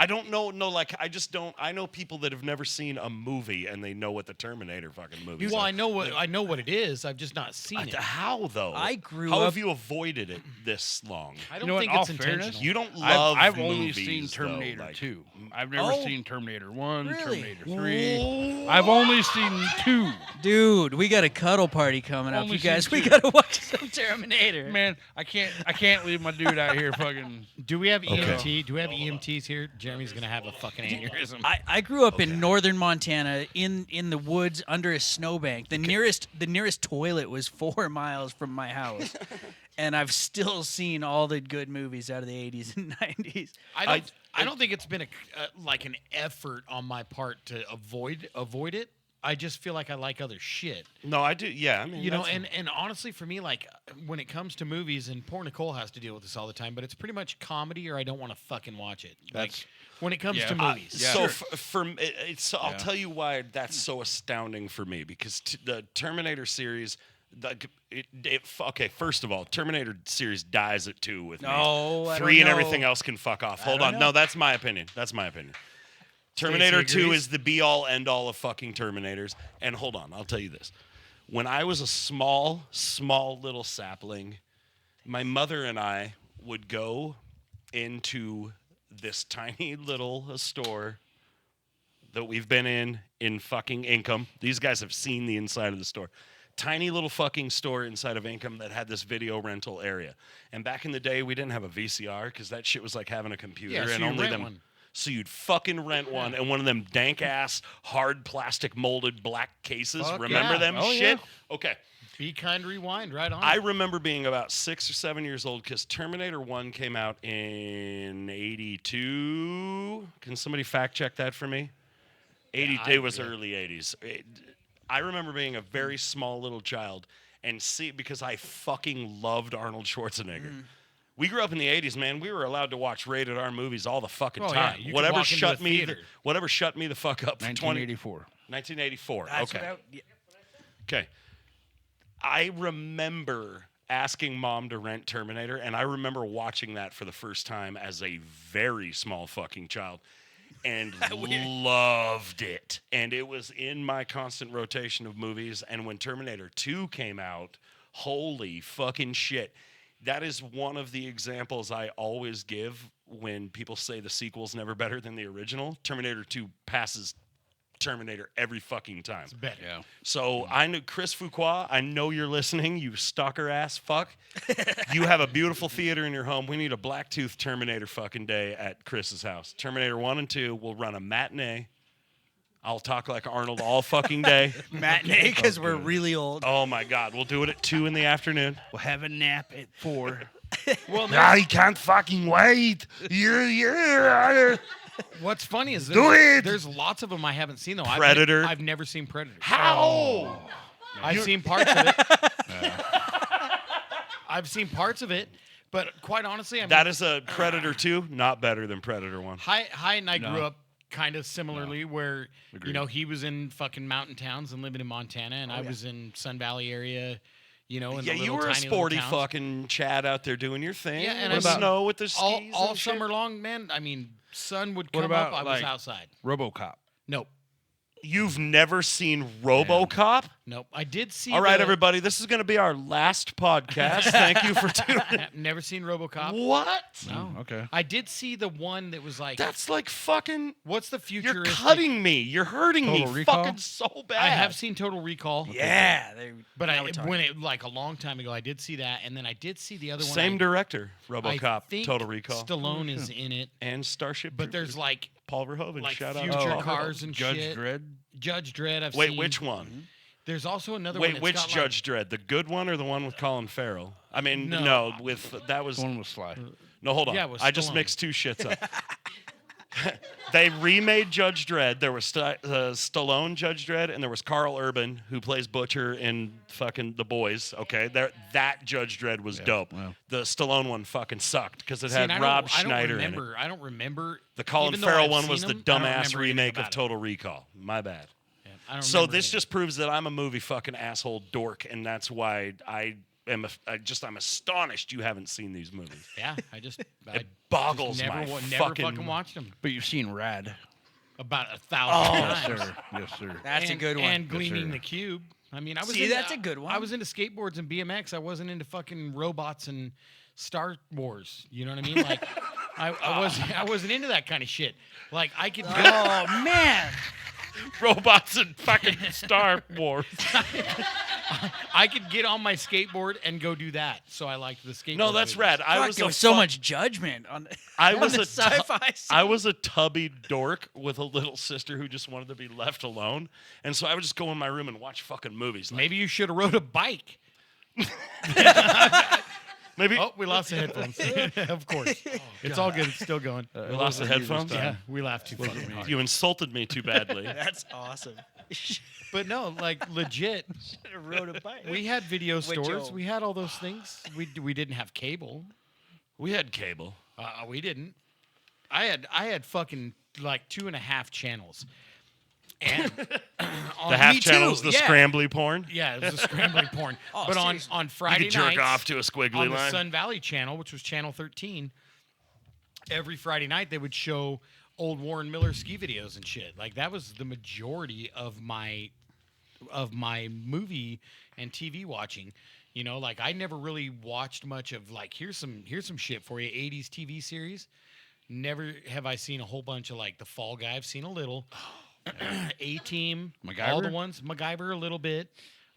[SPEAKER 2] I don't know. No, like I just don't. I know people that have never seen a movie and they know what the Terminator fucking movie is.
[SPEAKER 3] Well, I know what it is. I've just not seen it.
[SPEAKER 2] How though?
[SPEAKER 5] I grew
[SPEAKER 2] How
[SPEAKER 5] up-
[SPEAKER 2] have you avoided it this long?
[SPEAKER 3] I don't
[SPEAKER 4] know what,
[SPEAKER 3] think
[SPEAKER 4] in
[SPEAKER 3] it's
[SPEAKER 4] all fairness,
[SPEAKER 3] intentional.
[SPEAKER 2] You don't love.
[SPEAKER 4] I've only seen
[SPEAKER 2] movies, though,
[SPEAKER 4] Terminator
[SPEAKER 2] like-
[SPEAKER 4] 2. I've never
[SPEAKER 5] Oh.
[SPEAKER 4] seen Terminator 1,
[SPEAKER 5] Really?
[SPEAKER 4] Terminator 3. I've only seen 2.
[SPEAKER 5] Dude, we got a cuddle party coming up,
[SPEAKER 4] Only
[SPEAKER 5] you guys.
[SPEAKER 4] seen
[SPEAKER 5] We
[SPEAKER 4] two.
[SPEAKER 5] gotta watch some Terminator.
[SPEAKER 4] Man, I can't leave my dude out here fucking.
[SPEAKER 3] Do we have
[SPEAKER 2] Okay.
[SPEAKER 3] EMT? Do we have EMTs here? Jeremy's gonna have a fucking aneurysm.
[SPEAKER 5] I grew up in northern Montana in the woods under a snowbank. The nearest toilet was 4 miles from my house. And I've still seen all the good movies out of the 80s and 90s.
[SPEAKER 3] I don't think it's been like an effort on my part to avoid it. I just feel like I like other shit.
[SPEAKER 2] No, I do. Yeah, I mean,
[SPEAKER 3] You know,
[SPEAKER 2] that's-
[SPEAKER 3] and honestly, for me, like when it comes to movies, and poor Nicole has to deal with this all the time, but it's pretty much comedy, or I don't want to fucking watch it. Like
[SPEAKER 4] That's-
[SPEAKER 3] when it comes
[SPEAKER 4] yeah.
[SPEAKER 3] to movies.
[SPEAKER 4] Yeah.
[SPEAKER 2] So
[SPEAKER 4] Sure.
[SPEAKER 2] for it's, I'll
[SPEAKER 4] Yeah.
[SPEAKER 2] tell you why that's so astounding for me because the Terminator series. Okay, first of all, Terminator series dies at 2 with me.
[SPEAKER 5] No, I don't
[SPEAKER 2] 3 and
[SPEAKER 5] know.
[SPEAKER 2] everything else can fuck off. Hold
[SPEAKER 5] don't
[SPEAKER 2] on.
[SPEAKER 5] know.
[SPEAKER 2] No, that's my opinion. That's my opinion. Terminator 2
[SPEAKER 3] agrees.
[SPEAKER 2] is the be all end all of fucking Terminators. And hold on, I'll tell you this. When I was a small little sapling, my mother and I would go into this tiny little store that we've been in fucking Income. These guys have seen the inside of the store. Tiny little fucking store inside of Income that had this video rental area. And back in the day, we didn't have a VCR because that shit was like having a computer.
[SPEAKER 3] Yeah, so
[SPEAKER 2] and
[SPEAKER 3] you
[SPEAKER 2] only
[SPEAKER 3] rent
[SPEAKER 2] them.
[SPEAKER 3] one.
[SPEAKER 2] So you'd fucking rent one, and one of them dank ass, hard plastic molded black cases.
[SPEAKER 3] Fuck
[SPEAKER 2] Remember
[SPEAKER 3] yeah.
[SPEAKER 2] them
[SPEAKER 3] Oh,
[SPEAKER 2] shit?
[SPEAKER 3] yeah.
[SPEAKER 2] Okay.
[SPEAKER 3] Be kind, rewind, right on.
[SPEAKER 2] I remember being about 6 or 7 years old because Terminator 1 came out in 82. Can somebody fact check that for me? 80.
[SPEAKER 3] I
[SPEAKER 2] It was
[SPEAKER 3] agree.
[SPEAKER 2] early 80s. I remember being a very small little child and see because I fucking loved Arnold Schwarzenegger. We grew up in the 80s, man. We were allowed to watch rated R movies all the fucking
[SPEAKER 3] Oh, yeah.
[SPEAKER 2] time.
[SPEAKER 3] You could
[SPEAKER 2] Whatever
[SPEAKER 3] walk into
[SPEAKER 2] shut
[SPEAKER 3] a
[SPEAKER 2] me
[SPEAKER 3] theater.
[SPEAKER 2] whatever shut me the fuck up for
[SPEAKER 4] 1984.
[SPEAKER 2] 1984.
[SPEAKER 5] That's
[SPEAKER 2] Okay.
[SPEAKER 5] what I-
[SPEAKER 2] Okay. I remember asking mom to rent Terminator, and I remember watching that for the first time as a very small fucking child and loved it. And it was in my constant rotation of movies. And when Terminator 2 came out, holy fucking shit. That is one of the examples I always give when people say the sequel's never better than the original. Terminator 2 passes Terminator every fucking time.
[SPEAKER 3] It's better.
[SPEAKER 4] Yeah.
[SPEAKER 2] So I knew Chris Fuqua. I know you're listening, you stalker ass fuck. You have a beautiful theater in your home. We need a Blacktooth Terminator fucking day at Chris's house. Terminator 1 and 2 will run a matinee I'll talk like Arnold all fucking day.
[SPEAKER 5] Matinee because we're really old.
[SPEAKER 2] Oh my God, we'll do it at 2 in the afternoon.
[SPEAKER 4] We'll have a nap at 4.
[SPEAKER 3] Well,
[SPEAKER 2] I can't fucking wait. Yeah.
[SPEAKER 3] what's funny is
[SPEAKER 2] Do it!
[SPEAKER 3] there's lots of them I haven't seen though.
[SPEAKER 2] Predator.
[SPEAKER 3] I've never seen Predator.
[SPEAKER 2] How?
[SPEAKER 3] I've seen parts of it. I've seen parts of it, but quite honestly, I mean,
[SPEAKER 2] That is a Predator 2, not better than Predator 1.
[SPEAKER 3] Hyatt and I
[SPEAKER 4] No.
[SPEAKER 3] grew up kind of similarly, where
[SPEAKER 4] Agreed.
[SPEAKER 3] he was in fucking mountain towns and living in Montana, and I was in Sun Valley area. In
[SPEAKER 2] Yeah,
[SPEAKER 3] the
[SPEAKER 2] you
[SPEAKER 3] little,
[SPEAKER 2] were a
[SPEAKER 3] tiny
[SPEAKER 2] sporty
[SPEAKER 3] little towns.
[SPEAKER 2] fucking Chad out there doing your thing.
[SPEAKER 3] Yeah, and
[SPEAKER 2] in the
[SPEAKER 3] I mean,
[SPEAKER 2] snow with the skis
[SPEAKER 3] all
[SPEAKER 2] and shit.
[SPEAKER 3] summer long, man. I mean, sun would
[SPEAKER 4] What
[SPEAKER 3] come
[SPEAKER 4] about,
[SPEAKER 3] up, I was
[SPEAKER 4] like-
[SPEAKER 3] outside.
[SPEAKER 4] RoboCop.
[SPEAKER 3] Nope.
[SPEAKER 2] You've never seen RoboCop?
[SPEAKER 3] Nope. I did see.
[SPEAKER 2] All right, everybody, this is going to be our last podcast. Thank you for tuning in.
[SPEAKER 3] I've never seen RoboCop.
[SPEAKER 2] What?
[SPEAKER 3] No.
[SPEAKER 4] Okay.
[SPEAKER 3] I did see the one that was like,
[SPEAKER 2] That's like fucking.
[SPEAKER 3] what's the
[SPEAKER 2] You're
[SPEAKER 3] futuristic?
[SPEAKER 2] cutting me. You're hurting me
[SPEAKER 4] Total Recall?
[SPEAKER 2] fucking so bad.
[SPEAKER 3] I have seen Total Recall.
[SPEAKER 5] Yeah,
[SPEAKER 3] But
[SPEAKER 5] now we're talking.
[SPEAKER 3] when it like a long time ago, I did see that, and then I did see the other one.
[SPEAKER 2] Same
[SPEAKER 3] I
[SPEAKER 2] director,
[SPEAKER 3] I
[SPEAKER 2] RoboCop,
[SPEAKER 3] think
[SPEAKER 2] Total Recall,
[SPEAKER 3] Stallone is in it,
[SPEAKER 2] and Starship.
[SPEAKER 3] but there's
[SPEAKER 2] Troopers.
[SPEAKER 3] like
[SPEAKER 2] Paul Verhoeven.
[SPEAKER 3] like
[SPEAKER 2] Shout out
[SPEAKER 3] future
[SPEAKER 2] to Paul
[SPEAKER 3] cars
[SPEAKER 2] Verhoeven.
[SPEAKER 3] and
[SPEAKER 4] Judge
[SPEAKER 3] shit.
[SPEAKER 4] Dredd.
[SPEAKER 3] Judge Dredd. I've
[SPEAKER 2] Wait,
[SPEAKER 3] seen.
[SPEAKER 2] which one?
[SPEAKER 3] There's also another one.
[SPEAKER 2] Wait,
[SPEAKER 3] that's
[SPEAKER 2] which
[SPEAKER 3] got,
[SPEAKER 2] Judge Dredd? The good one or the one with Colin Farrell? I mean,
[SPEAKER 3] No.
[SPEAKER 2] no, with that was
[SPEAKER 4] The one with Sly.
[SPEAKER 2] no. Hold on,
[SPEAKER 3] Yeah, with
[SPEAKER 2] I just
[SPEAKER 3] Stallone.
[SPEAKER 2] mixed two shits up. They remade Judge Dredd. There was Stallone Judge Dredd, and there was Carl Urban who plays Butcher in fucking The Boys. Okay, that Judge Dredd was dope.
[SPEAKER 4] wow.
[SPEAKER 2] The Stallone one fucking sucked because it
[SPEAKER 3] See,
[SPEAKER 2] had
[SPEAKER 3] and
[SPEAKER 2] Rob
[SPEAKER 3] I don't
[SPEAKER 2] Schneider in it.
[SPEAKER 3] remember. I don't remember.
[SPEAKER 2] The Colin
[SPEAKER 3] even though
[SPEAKER 2] Farrell
[SPEAKER 3] I've
[SPEAKER 2] one was
[SPEAKER 3] seen
[SPEAKER 2] the
[SPEAKER 3] them, I don't
[SPEAKER 2] dumbass
[SPEAKER 3] remember anything
[SPEAKER 2] remake of
[SPEAKER 3] about it.
[SPEAKER 2] Total Recall. My bad.
[SPEAKER 3] Yeah, I don't
[SPEAKER 2] So
[SPEAKER 3] remember
[SPEAKER 2] this
[SPEAKER 3] any.
[SPEAKER 2] just proves that I'm a movie fucking asshole dork, and that's why I'm astonished you haven't seen these movies.
[SPEAKER 3] Yeah, I just
[SPEAKER 2] boggles
[SPEAKER 3] never,
[SPEAKER 2] my
[SPEAKER 3] never
[SPEAKER 2] fucking-
[SPEAKER 3] fucking watched them.
[SPEAKER 4] But you've seen Rad.
[SPEAKER 3] About 1,000
[SPEAKER 4] Yes,
[SPEAKER 3] times.
[SPEAKER 4] sir. Yes, sir.
[SPEAKER 5] That's a good one.
[SPEAKER 3] And
[SPEAKER 4] Yes,
[SPEAKER 3] Gleaming
[SPEAKER 4] sir.
[SPEAKER 3] the Cube. I mean, I was
[SPEAKER 5] See,
[SPEAKER 3] into,
[SPEAKER 5] that's a good one.
[SPEAKER 3] I was into skateboards and BMX. I wasn't into fucking robots and Star Wars. You know what I mean? Like, I wasn't into that kind of shit. Like, I could.
[SPEAKER 5] Oh man,
[SPEAKER 2] Robots and fucking Star Wars.
[SPEAKER 3] I could get on my skateboard and go do that. So I liked the skateboard.
[SPEAKER 2] No, that's
[SPEAKER 3] videos.
[SPEAKER 2] rad. I
[SPEAKER 5] fuck,
[SPEAKER 2] was
[SPEAKER 5] there
[SPEAKER 2] a
[SPEAKER 5] was so
[SPEAKER 2] fu-
[SPEAKER 5] much judgment on.
[SPEAKER 2] I
[SPEAKER 5] on
[SPEAKER 2] was
[SPEAKER 5] the
[SPEAKER 2] a
[SPEAKER 5] sci-fi.
[SPEAKER 2] I was a tubby dork with a little sister who just wanted to be left alone, and so I would just go in my room and watch fucking movies. Like,
[SPEAKER 3] Maybe you should have rode a bike.
[SPEAKER 2] maybe
[SPEAKER 3] Oh, we lost the headphones. Of course. It's all good. It's still going.
[SPEAKER 2] we lost the headphones.
[SPEAKER 3] Yeah, we laughed too fucking hard.
[SPEAKER 2] You insulted me too badly.
[SPEAKER 5] That's awesome.
[SPEAKER 3] But no, like legit,
[SPEAKER 5] Rode a bike.
[SPEAKER 3] we had video stores.
[SPEAKER 5] Joe.
[SPEAKER 3] We had all those things. We didn't have cable.
[SPEAKER 2] We had cable.
[SPEAKER 3] We didn't. I had fucking like 2.5 channels. And on,
[SPEAKER 2] The half
[SPEAKER 5] me
[SPEAKER 2] channel
[SPEAKER 5] too,
[SPEAKER 2] was the
[SPEAKER 5] yeah.
[SPEAKER 2] scrambly porn.
[SPEAKER 3] yeah, it was a scrambling porn.
[SPEAKER 5] Oh,
[SPEAKER 3] but
[SPEAKER 5] seriously.
[SPEAKER 3] on
[SPEAKER 2] You
[SPEAKER 3] Friday
[SPEAKER 2] could jerk
[SPEAKER 3] nights,
[SPEAKER 2] off to a squiggly
[SPEAKER 3] on the
[SPEAKER 2] line.
[SPEAKER 3] Sun Valley channel, which was channel 13, every Friday night they would show old Warren Miller ski videos and shit. Like that was the majority of my movie and TV watching. You know, like I never really watched much of like here's some shit for you 80s TV series. Never have I seen a whole bunch of like The Fall Guy. I've seen a little. A-Team, all the
[SPEAKER 4] MacGyver?
[SPEAKER 3] ones. MacGyver a little bit.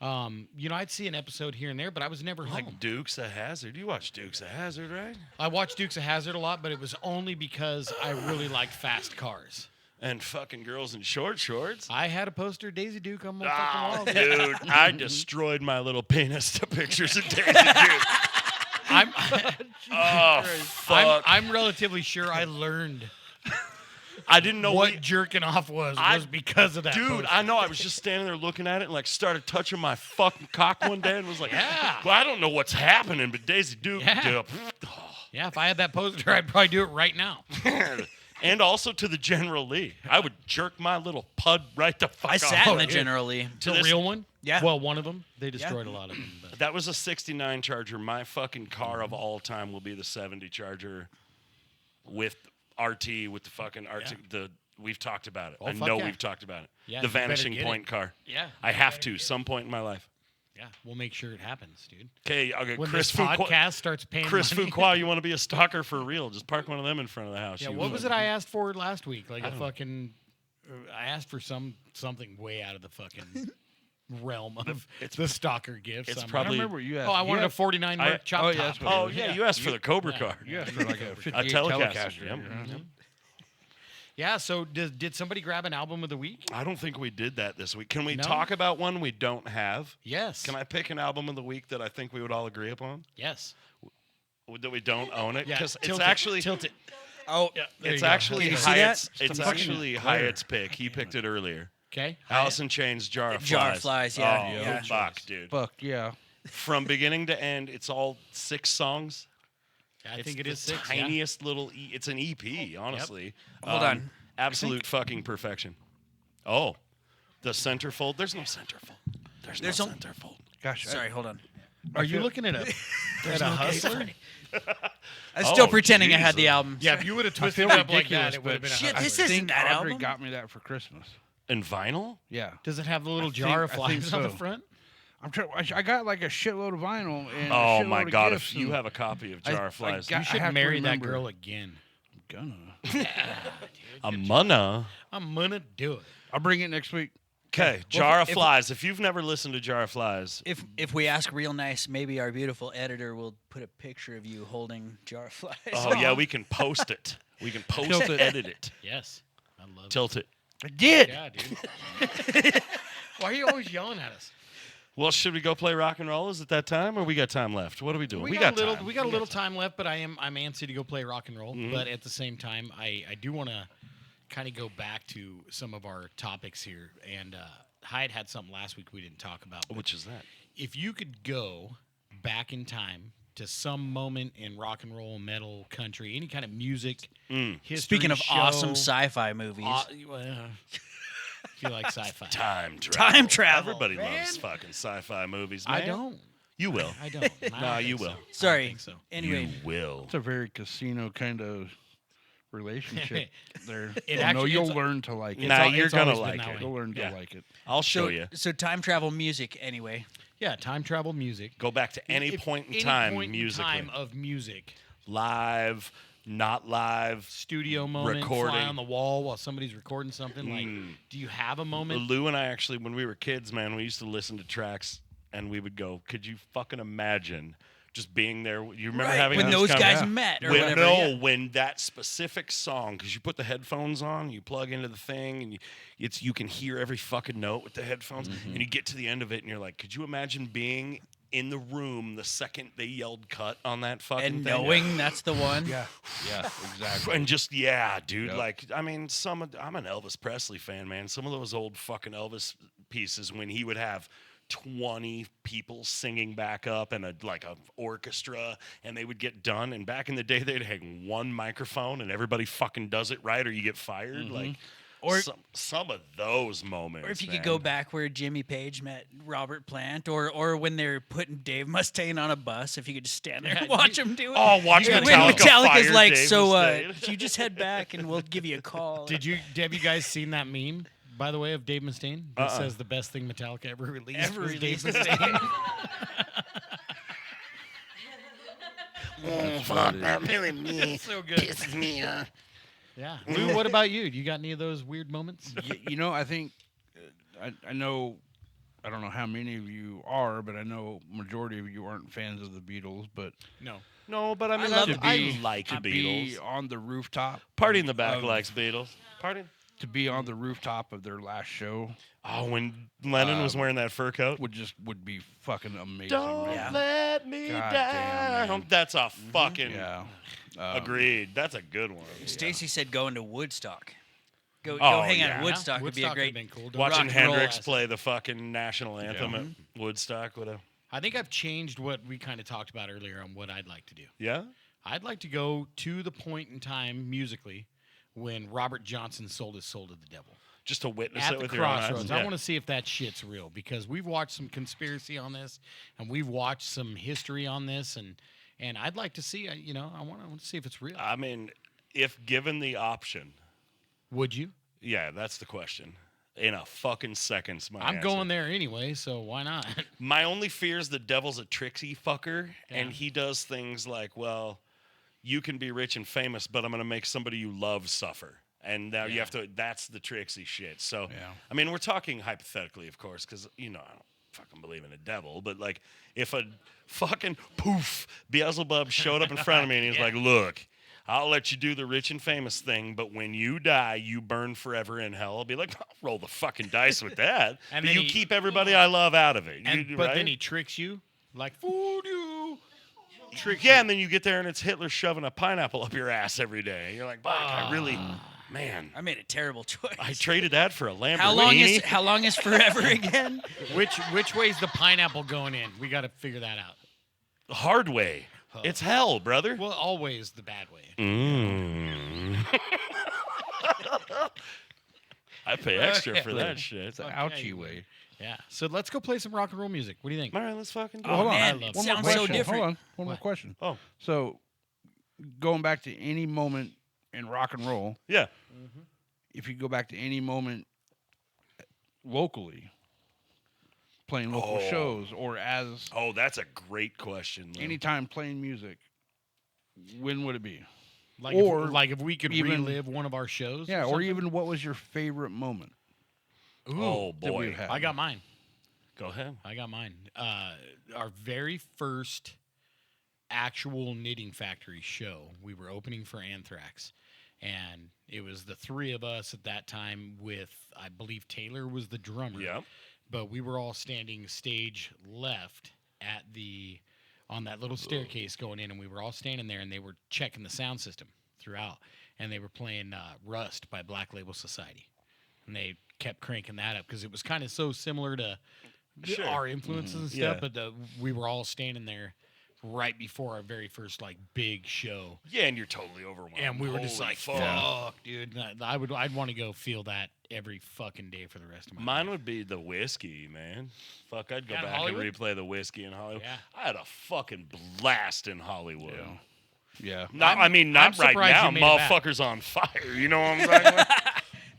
[SPEAKER 3] You know, I'd see an episode here and there, but I was never home.
[SPEAKER 2] Like Dukes of Hazzard. You watch Dukes of Hazzard, right?
[SPEAKER 3] I watched Dukes of Hazzard a lot, but it was only because I really liked fast cars.
[SPEAKER 2] And fucking girls in short shorts.
[SPEAKER 3] I had a poster of Daisy Duke on my
[SPEAKER 2] Oh,
[SPEAKER 3] fucking wall.
[SPEAKER 2] dude, I destroyed my little penis to pictures of Daisy Duke.
[SPEAKER 3] I'm,
[SPEAKER 2] Oh, fuck.
[SPEAKER 3] I'm relatively sure I learned
[SPEAKER 2] I didn't know
[SPEAKER 3] what
[SPEAKER 2] what.
[SPEAKER 3] jerking off was
[SPEAKER 2] I-
[SPEAKER 3] because of that.
[SPEAKER 2] Dude,
[SPEAKER 3] poster.
[SPEAKER 2] I know. I was just standing there looking at it and like started touching my fucking cock one day and was like,
[SPEAKER 3] Yeah.
[SPEAKER 2] well, I don't know what's happening, but Daisy Duke.
[SPEAKER 3] Yeah. Yeah, if I had that poster, I'd probably do it right now.
[SPEAKER 2] And also to the General Lee. I would jerk my little pud right the fuck
[SPEAKER 5] I
[SPEAKER 2] off.
[SPEAKER 5] sat in the
[SPEAKER 3] dude.
[SPEAKER 5] General Lee.
[SPEAKER 2] To
[SPEAKER 3] The
[SPEAKER 2] this-
[SPEAKER 3] real one?
[SPEAKER 5] Yeah.
[SPEAKER 3] Well, one of them. They destroyed a lot of them. But.
[SPEAKER 2] That was a 69 Charger. My fucking car of all time will be the 70 Charger with RT, with the fucking RT.
[SPEAKER 3] Yeah.
[SPEAKER 2] We've talked about it.
[SPEAKER 3] Oh,
[SPEAKER 2] I
[SPEAKER 3] fuck
[SPEAKER 2] know
[SPEAKER 3] yeah.
[SPEAKER 2] we've talked about it.
[SPEAKER 3] Yeah,
[SPEAKER 2] The
[SPEAKER 3] you better
[SPEAKER 2] Vanishing
[SPEAKER 3] get
[SPEAKER 2] Point
[SPEAKER 3] it.
[SPEAKER 2] car.
[SPEAKER 3] Yeah.
[SPEAKER 2] I have to some point in my life.
[SPEAKER 3] Yeah, we'll make sure it happens, dude.
[SPEAKER 2] Okay,
[SPEAKER 3] When
[SPEAKER 2] Chris
[SPEAKER 3] this
[SPEAKER 2] Fuqua.
[SPEAKER 3] podcast starts paying
[SPEAKER 2] Chris
[SPEAKER 3] money.
[SPEAKER 2] Fuqua, you want to be a stalker for real? Just park one of them in front of the house.
[SPEAKER 3] Yeah,
[SPEAKER 2] you
[SPEAKER 3] what was it I asked for last week? Like
[SPEAKER 2] I
[SPEAKER 3] a
[SPEAKER 2] don't know.
[SPEAKER 3] fucking... I asked for something way out of the fucking realm of the stalker gifts.
[SPEAKER 2] it's
[SPEAKER 3] I'm
[SPEAKER 2] probably-
[SPEAKER 4] I remember what you asked.
[SPEAKER 3] Oh, I
[SPEAKER 4] you
[SPEAKER 3] wanted a
[SPEAKER 4] asked-
[SPEAKER 3] 49
[SPEAKER 2] I-
[SPEAKER 3] Merc chop
[SPEAKER 4] oh,
[SPEAKER 3] top.
[SPEAKER 4] yeah, that's what
[SPEAKER 2] Oh, yeah, you asked for the Cobra
[SPEAKER 3] Yeah.
[SPEAKER 2] car.
[SPEAKER 4] You asked for like a 58
[SPEAKER 2] Telecaster.
[SPEAKER 4] Telecaster.
[SPEAKER 2] Yep.
[SPEAKER 4] yeah.
[SPEAKER 3] Yeah. So did somebody grab an album of the week?
[SPEAKER 2] I don't think we did that this week. Can we
[SPEAKER 3] No?
[SPEAKER 2] talk about one we don't have?
[SPEAKER 3] Yes.
[SPEAKER 2] Can I pick an album of the week that I think we would all agree upon?
[SPEAKER 3] Yes.
[SPEAKER 2] That we don't own it?
[SPEAKER 3] Yeah.
[SPEAKER 2] Because it's
[SPEAKER 3] tilt
[SPEAKER 2] actually
[SPEAKER 3] it. Tilt it.
[SPEAKER 5] Oh,
[SPEAKER 3] Yeah. There
[SPEAKER 2] it's
[SPEAKER 3] you go.
[SPEAKER 2] actually
[SPEAKER 5] Can you see that?
[SPEAKER 2] Hyatt's. It's
[SPEAKER 3] It's a fucking
[SPEAKER 2] actually
[SPEAKER 3] glare.
[SPEAKER 2] Hyatt's pick. He picked it earlier.
[SPEAKER 3] Okay.
[SPEAKER 2] Alice in Chains, Jar of Flies.
[SPEAKER 5] Jar of Flies, yeah,
[SPEAKER 2] Oh,
[SPEAKER 5] yeah.
[SPEAKER 2] fuck, dude.
[SPEAKER 4] Fuck yeah.
[SPEAKER 2] From beginning to end, it's all 6 songs.
[SPEAKER 3] I
[SPEAKER 2] It's
[SPEAKER 3] think it
[SPEAKER 2] the
[SPEAKER 3] is 6. Yeah.
[SPEAKER 2] tiniest little. It's an EP, honestly.
[SPEAKER 5] Hold on.
[SPEAKER 2] Absolute fucking perfection. Oh, the centerfold. There's no centerfold. There's no
[SPEAKER 5] There's no-
[SPEAKER 2] centerfold.
[SPEAKER 4] Gosh,
[SPEAKER 5] sorry, hold on.
[SPEAKER 3] Are you looking at a hustler?
[SPEAKER 5] I'm still
[SPEAKER 2] Oh,
[SPEAKER 5] pretending I had the
[SPEAKER 2] Jesus.
[SPEAKER 5] album.
[SPEAKER 3] Yeah. If you would have
[SPEAKER 4] I
[SPEAKER 3] twisted
[SPEAKER 4] feel
[SPEAKER 3] it up like
[SPEAKER 4] ridiculous,
[SPEAKER 3] that, it would have
[SPEAKER 4] but
[SPEAKER 3] been a
[SPEAKER 5] Shit,
[SPEAKER 3] hustler.
[SPEAKER 5] this
[SPEAKER 4] I
[SPEAKER 5] isn't
[SPEAKER 4] think
[SPEAKER 5] that
[SPEAKER 4] Audrey
[SPEAKER 5] album.
[SPEAKER 4] got me that for Christmas.
[SPEAKER 2] In vinyl?
[SPEAKER 4] Yeah.
[SPEAKER 3] Does it have the little
[SPEAKER 4] I
[SPEAKER 3] jar of
[SPEAKER 4] think- I think
[SPEAKER 3] flies on the
[SPEAKER 4] so.
[SPEAKER 3] front?
[SPEAKER 4] I'm trying. I got like a shitload of vinyl. And a
[SPEAKER 2] Oh
[SPEAKER 4] shitload
[SPEAKER 2] my
[SPEAKER 4] of
[SPEAKER 2] god!
[SPEAKER 4] gifts
[SPEAKER 2] If you
[SPEAKER 4] and
[SPEAKER 2] have a copy of
[SPEAKER 4] I-
[SPEAKER 2] Jar
[SPEAKER 4] I
[SPEAKER 2] of Flies,
[SPEAKER 4] got-
[SPEAKER 3] You should
[SPEAKER 4] have to
[SPEAKER 3] marry that
[SPEAKER 4] remember.
[SPEAKER 3] girl again.
[SPEAKER 4] gonna.
[SPEAKER 2] I'm gonna.
[SPEAKER 3] I'm gonna do it.
[SPEAKER 4] I'll bring it next week.
[SPEAKER 2] Okay, Jar of
[SPEAKER 5] if-
[SPEAKER 2] Flies. If you've never listened to Jar of Flies,
[SPEAKER 5] If we ask real nice, maybe our beautiful editor will put a picture of you holding Jar of Flies.
[SPEAKER 2] oh yeah, we can post it. We can post
[SPEAKER 4] Tilt it.
[SPEAKER 2] edit it,
[SPEAKER 3] Yes. I love
[SPEAKER 2] tilt it.
[SPEAKER 4] I did.
[SPEAKER 3] it. Yeah, dude. Why are you always yelling at us?
[SPEAKER 2] Well, should we go play rock and roll? Is it that time, or we got time left? What are we doing?
[SPEAKER 3] We got a little.
[SPEAKER 2] time.
[SPEAKER 3] We got a little time left, but I'm antsy to go play rock and roll. But at the same time, I do want to kind of go back to some of our topics here. And Hyatt had something last week we didn't talk about. but
[SPEAKER 2] Which is that?
[SPEAKER 3] if you could go back in time to some moment in rock and roll, metal, country, any kind of music, history,
[SPEAKER 5] Speaking of
[SPEAKER 3] show,
[SPEAKER 5] awesome sci-fi movies,
[SPEAKER 3] if you like sci-fi,
[SPEAKER 2] Time travel.
[SPEAKER 5] Time travel,
[SPEAKER 2] Everybody
[SPEAKER 3] man.
[SPEAKER 2] loves fucking sci-fi movies. Man.
[SPEAKER 3] I don't.
[SPEAKER 2] You will.
[SPEAKER 3] I don't. I
[SPEAKER 2] Nah,
[SPEAKER 3] don't
[SPEAKER 2] you
[SPEAKER 3] think
[SPEAKER 2] will.
[SPEAKER 3] so. I don't
[SPEAKER 5] sorry.
[SPEAKER 3] think so.
[SPEAKER 5] Anyway,
[SPEAKER 2] You will.
[SPEAKER 4] It's a very casino kind of relationship. There.
[SPEAKER 3] It
[SPEAKER 4] No,
[SPEAKER 3] actually-
[SPEAKER 4] you'll
[SPEAKER 3] it's-
[SPEAKER 4] learn to like it.
[SPEAKER 2] Nah,
[SPEAKER 3] al-
[SPEAKER 2] you're
[SPEAKER 3] it's
[SPEAKER 2] gonna
[SPEAKER 3] always been
[SPEAKER 2] like
[SPEAKER 3] that
[SPEAKER 2] it.
[SPEAKER 3] way.
[SPEAKER 4] You'll learn
[SPEAKER 2] Yeah.
[SPEAKER 4] to like it.
[SPEAKER 2] I'll show
[SPEAKER 5] so
[SPEAKER 2] you.
[SPEAKER 5] so time travel music. Anyway,
[SPEAKER 3] Yeah, time travel music.
[SPEAKER 2] Go back to any
[SPEAKER 3] If-
[SPEAKER 2] point in
[SPEAKER 3] any
[SPEAKER 2] time
[SPEAKER 3] point in
[SPEAKER 2] musically.
[SPEAKER 3] time of music.
[SPEAKER 2] Live, not live.
[SPEAKER 3] Studio moment,
[SPEAKER 2] Recording.
[SPEAKER 3] fly on the wall while somebody's recording something. Like, do you have a moment?
[SPEAKER 2] Lou and I actually, when we were kids, man, we used to listen to tracks and we would go, could you fucking imagine just being there? You remember
[SPEAKER 5] right,
[SPEAKER 2] having
[SPEAKER 5] when
[SPEAKER 2] those
[SPEAKER 5] those
[SPEAKER 2] kind of-
[SPEAKER 5] guys met or
[SPEAKER 2] when,
[SPEAKER 5] whatever.
[SPEAKER 2] no,
[SPEAKER 5] yeah.
[SPEAKER 2] when that specific song, because you put the headphones on, you plug into the thing, and you can hear every fucking note with the headphones, and you get to the end of it, and you're like, could you imagine being in the room the second they yelled cut on that fucking
[SPEAKER 5] And
[SPEAKER 2] thing?
[SPEAKER 5] knowing that's the one.
[SPEAKER 4] Yeah, exactly.
[SPEAKER 2] And just dude.
[SPEAKER 4] Yep.
[SPEAKER 2] Like, I mean, I'm an Elvis Presley fan, man. Some of those old fucking Elvis pieces when he would have 20 people singing back up and a orchestra, and they would get done. And back in the day, they'd hang one microphone, and everybody fucking does it right, or you get fired. Like,
[SPEAKER 5] Or-
[SPEAKER 2] some of those moments.
[SPEAKER 5] Or if you
[SPEAKER 2] man.
[SPEAKER 5] could go back where Jimmy Page met Robert Plant, or when they're putting Dave Mustaine on a bus, if you could just stand there and watch him do it.
[SPEAKER 2] Oh, watch
[SPEAKER 5] When
[SPEAKER 2] Metallica
[SPEAKER 5] Metallica's
[SPEAKER 2] fire
[SPEAKER 5] like,
[SPEAKER 2] Dave
[SPEAKER 5] so
[SPEAKER 2] Mustaine."
[SPEAKER 5] you just head back and we'll give you a call.
[SPEAKER 3] Have you guys seen that meme, by the way, of Dave Mustaine that says the best thing Metallica ever released was Dave Mustaine?
[SPEAKER 2] Fuck, that really me.
[SPEAKER 3] So good.
[SPEAKER 2] Pisses me off.
[SPEAKER 3] Yeah. Lou, what about you? You got any of those weird moments?
[SPEAKER 4] You know, I think I know. I don't know how many of you are, but I know majority of you aren't fans of the Beatles. But
[SPEAKER 3] No.
[SPEAKER 2] No, but I mean,
[SPEAKER 5] love
[SPEAKER 2] I like the
[SPEAKER 4] to
[SPEAKER 2] Beatles.
[SPEAKER 4] be on the rooftop,
[SPEAKER 2] Party in the back
[SPEAKER 4] of-
[SPEAKER 2] likes Beatles. Party.
[SPEAKER 4] to be on the rooftop of their last show
[SPEAKER 2] Oh, when Lennon was wearing that fur coat.
[SPEAKER 4] would be fucking amazing.
[SPEAKER 2] Don't
[SPEAKER 4] man.
[SPEAKER 5] Yeah.
[SPEAKER 2] let me
[SPEAKER 4] God
[SPEAKER 2] down.
[SPEAKER 4] damn, man.
[SPEAKER 2] That's a fucking
[SPEAKER 4] Yeah.
[SPEAKER 2] agreed. That's a good one.
[SPEAKER 5] Stacy said going to Woodstock. Go
[SPEAKER 2] Oh,
[SPEAKER 5] hang out
[SPEAKER 2] yeah.
[SPEAKER 5] at Woodstock would be a
[SPEAKER 3] Woodstock
[SPEAKER 5] great.
[SPEAKER 3] would've been cool.
[SPEAKER 2] Watching
[SPEAKER 5] rock and roll
[SPEAKER 2] Hendrix
[SPEAKER 5] ass.
[SPEAKER 2] play the fucking national anthem at Woodstock would have.
[SPEAKER 3] I think I've changed what we kind of talked about earlier on what I'd like to do.
[SPEAKER 2] Yeah.
[SPEAKER 3] I'd like to go to the point in time musically when Robert Johnson sold his soul to the devil.
[SPEAKER 2] Just to witness
[SPEAKER 3] At
[SPEAKER 2] it
[SPEAKER 3] the
[SPEAKER 2] with your own eyes.
[SPEAKER 3] crossroads. I
[SPEAKER 2] Yeah.
[SPEAKER 3] want to see if that shit's real because we've watched some conspiracy on this and we've watched some history on this and I'd like to see I want to see if it's real.
[SPEAKER 2] I mean, if given the option,
[SPEAKER 3] Would you?
[SPEAKER 2] yeah, that's the question. In a fucking second's my
[SPEAKER 3] I'm
[SPEAKER 2] answer.
[SPEAKER 3] going there anyway, so why not?
[SPEAKER 2] My only fear is the devil's a tricksy fucker, and
[SPEAKER 3] Yeah.
[SPEAKER 2] he does things like, well, you can be rich and famous, but I'm going to make somebody you love suffer. And now you
[SPEAKER 3] Yeah.
[SPEAKER 2] have to, that's the tricksy shit. So,
[SPEAKER 4] Yeah.
[SPEAKER 2] I mean, we're talking hypothetically, of course, because, I don't fucking believe in a devil, but like, if a fucking poof Beelzebub showed up in front of me and he's like, look, I'll let you do the rich and famous thing, but when you die, you burn forever in hell. I'll be like, I'll roll the fucking dice with that.
[SPEAKER 3] And
[SPEAKER 2] But
[SPEAKER 3] then
[SPEAKER 2] you
[SPEAKER 3] he-
[SPEAKER 2] keep everybody I love out of it.
[SPEAKER 3] And,
[SPEAKER 2] You-
[SPEAKER 3] but
[SPEAKER 2] right?
[SPEAKER 3] then he tricks you, like voodoo. Tricks
[SPEAKER 2] Yeah,
[SPEAKER 3] you.
[SPEAKER 2] and then you get there and it's Hitler shoving a pineapple up your ass every day. You're like, fuck, I really, man,
[SPEAKER 5] I made a terrible choice.
[SPEAKER 2] I traded that for a Lamborghini.
[SPEAKER 5] How long is forever again?
[SPEAKER 3] Which way's the pineapple going in? We got to figure that out.
[SPEAKER 2] The hard way. It's hell, brother.
[SPEAKER 3] Well, always the bad way.
[SPEAKER 2] Mm. I pay extra for that shit.
[SPEAKER 4] It's an
[SPEAKER 3] Okay.
[SPEAKER 4] ouchie way.
[SPEAKER 3] Yeah. So let's go play some rock and roll music. What do you think?
[SPEAKER 2] All right, let's fucking do
[SPEAKER 5] Oh,
[SPEAKER 2] it.
[SPEAKER 4] Hold on.
[SPEAKER 5] man,
[SPEAKER 3] I love
[SPEAKER 5] it
[SPEAKER 3] it.
[SPEAKER 4] One more
[SPEAKER 5] sounds so
[SPEAKER 4] question.
[SPEAKER 5] different.
[SPEAKER 4] Hold on. One more
[SPEAKER 3] What?
[SPEAKER 4] question.
[SPEAKER 2] Oh,
[SPEAKER 4] So, going back to any moment in rock and roll,
[SPEAKER 2] yeah.
[SPEAKER 4] if you go back to any moment locally, playing local
[SPEAKER 2] Oh.
[SPEAKER 4] shows, or as
[SPEAKER 2] Oh, that's a great question. Lou.
[SPEAKER 4] anytime playing music, when would it be?
[SPEAKER 3] Like,
[SPEAKER 4] Or
[SPEAKER 3] if we could
[SPEAKER 4] even-
[SPEAKER 3] relive one of our shows.
[SPEAKER 4] Yeah, or
[SPEAKER 3] something?
[SPEAKER 4] even what was your favorite moment?
[SPEAKER 3] Ooh,
[SPEAKER 2] Oh,
[SPEAKER 4] that
[SPEAKER 2] boy.
[SPEAKER 4] we've had?
[SPEAKER 3] I got mine.
[SPEAKER 2] Go ahead.
[SPEAKER 3] I got mine. Our very first actual Knitting Factory show, we were opening for Anthrax. And it was the three of us at that time with, I believe Taylor was the drummer.
[SPEAKER 2] Yeah.
[SPEAKER 3] But we were all standing stage left on that little staircase going in, and we were all standing there, and they were checking the sound system throughout. And they were playing Rust by Black Label Society. And they kept cranking that up because it was kind of so similar to
[SPEAKER 2] Sure.
[SPEAKER 3] our influences and
[SPEAKER 2] Yeah.
[SPEAKER 3] stuff, but we were all standing there right before our very first like big show,
[SPEAKER 2] Yeah, and you're totally overwhelmed.
[SPEAKER 3] and we were just
[SPEAKER 2] Holy
[SPEAKER 3] like,
[SPEAKER 2] fuck.
[SPEAKER 3] "Fuck, dude!" And I'd want to go feel that every fucking day for the rest of my
[SPEAKER 2] Mine
[SPEAKER 3] life.
[SPEAKER 2] would be the whiskey, man. Fuck, I'd go
[SPEAKER 3] Yeah, in
[SPEAKER 2] back
[SPEAKER 3] Hollywood?
[SPEAKER 2] and replay the whiskey in Hollywood.
[SPEAKER 3] Yeah.
[SPEAKER 2] I had a fucking blast in Hollywood.
[SPEAKER 4] Yeah.
[SPEAKER 2] Not,
[SPEAKER 3] I'm-
[SPEAKER 2] I mean, not
[SPEAKER 3] I'm
[SPEAKER 2] right
[SPEAKER 3] surprised
[SPEAKER 2] now.
[SPEAKER 3] you made it back.
[SPEAKER 2] Motherfuckers on fire. You know what I'm talking about?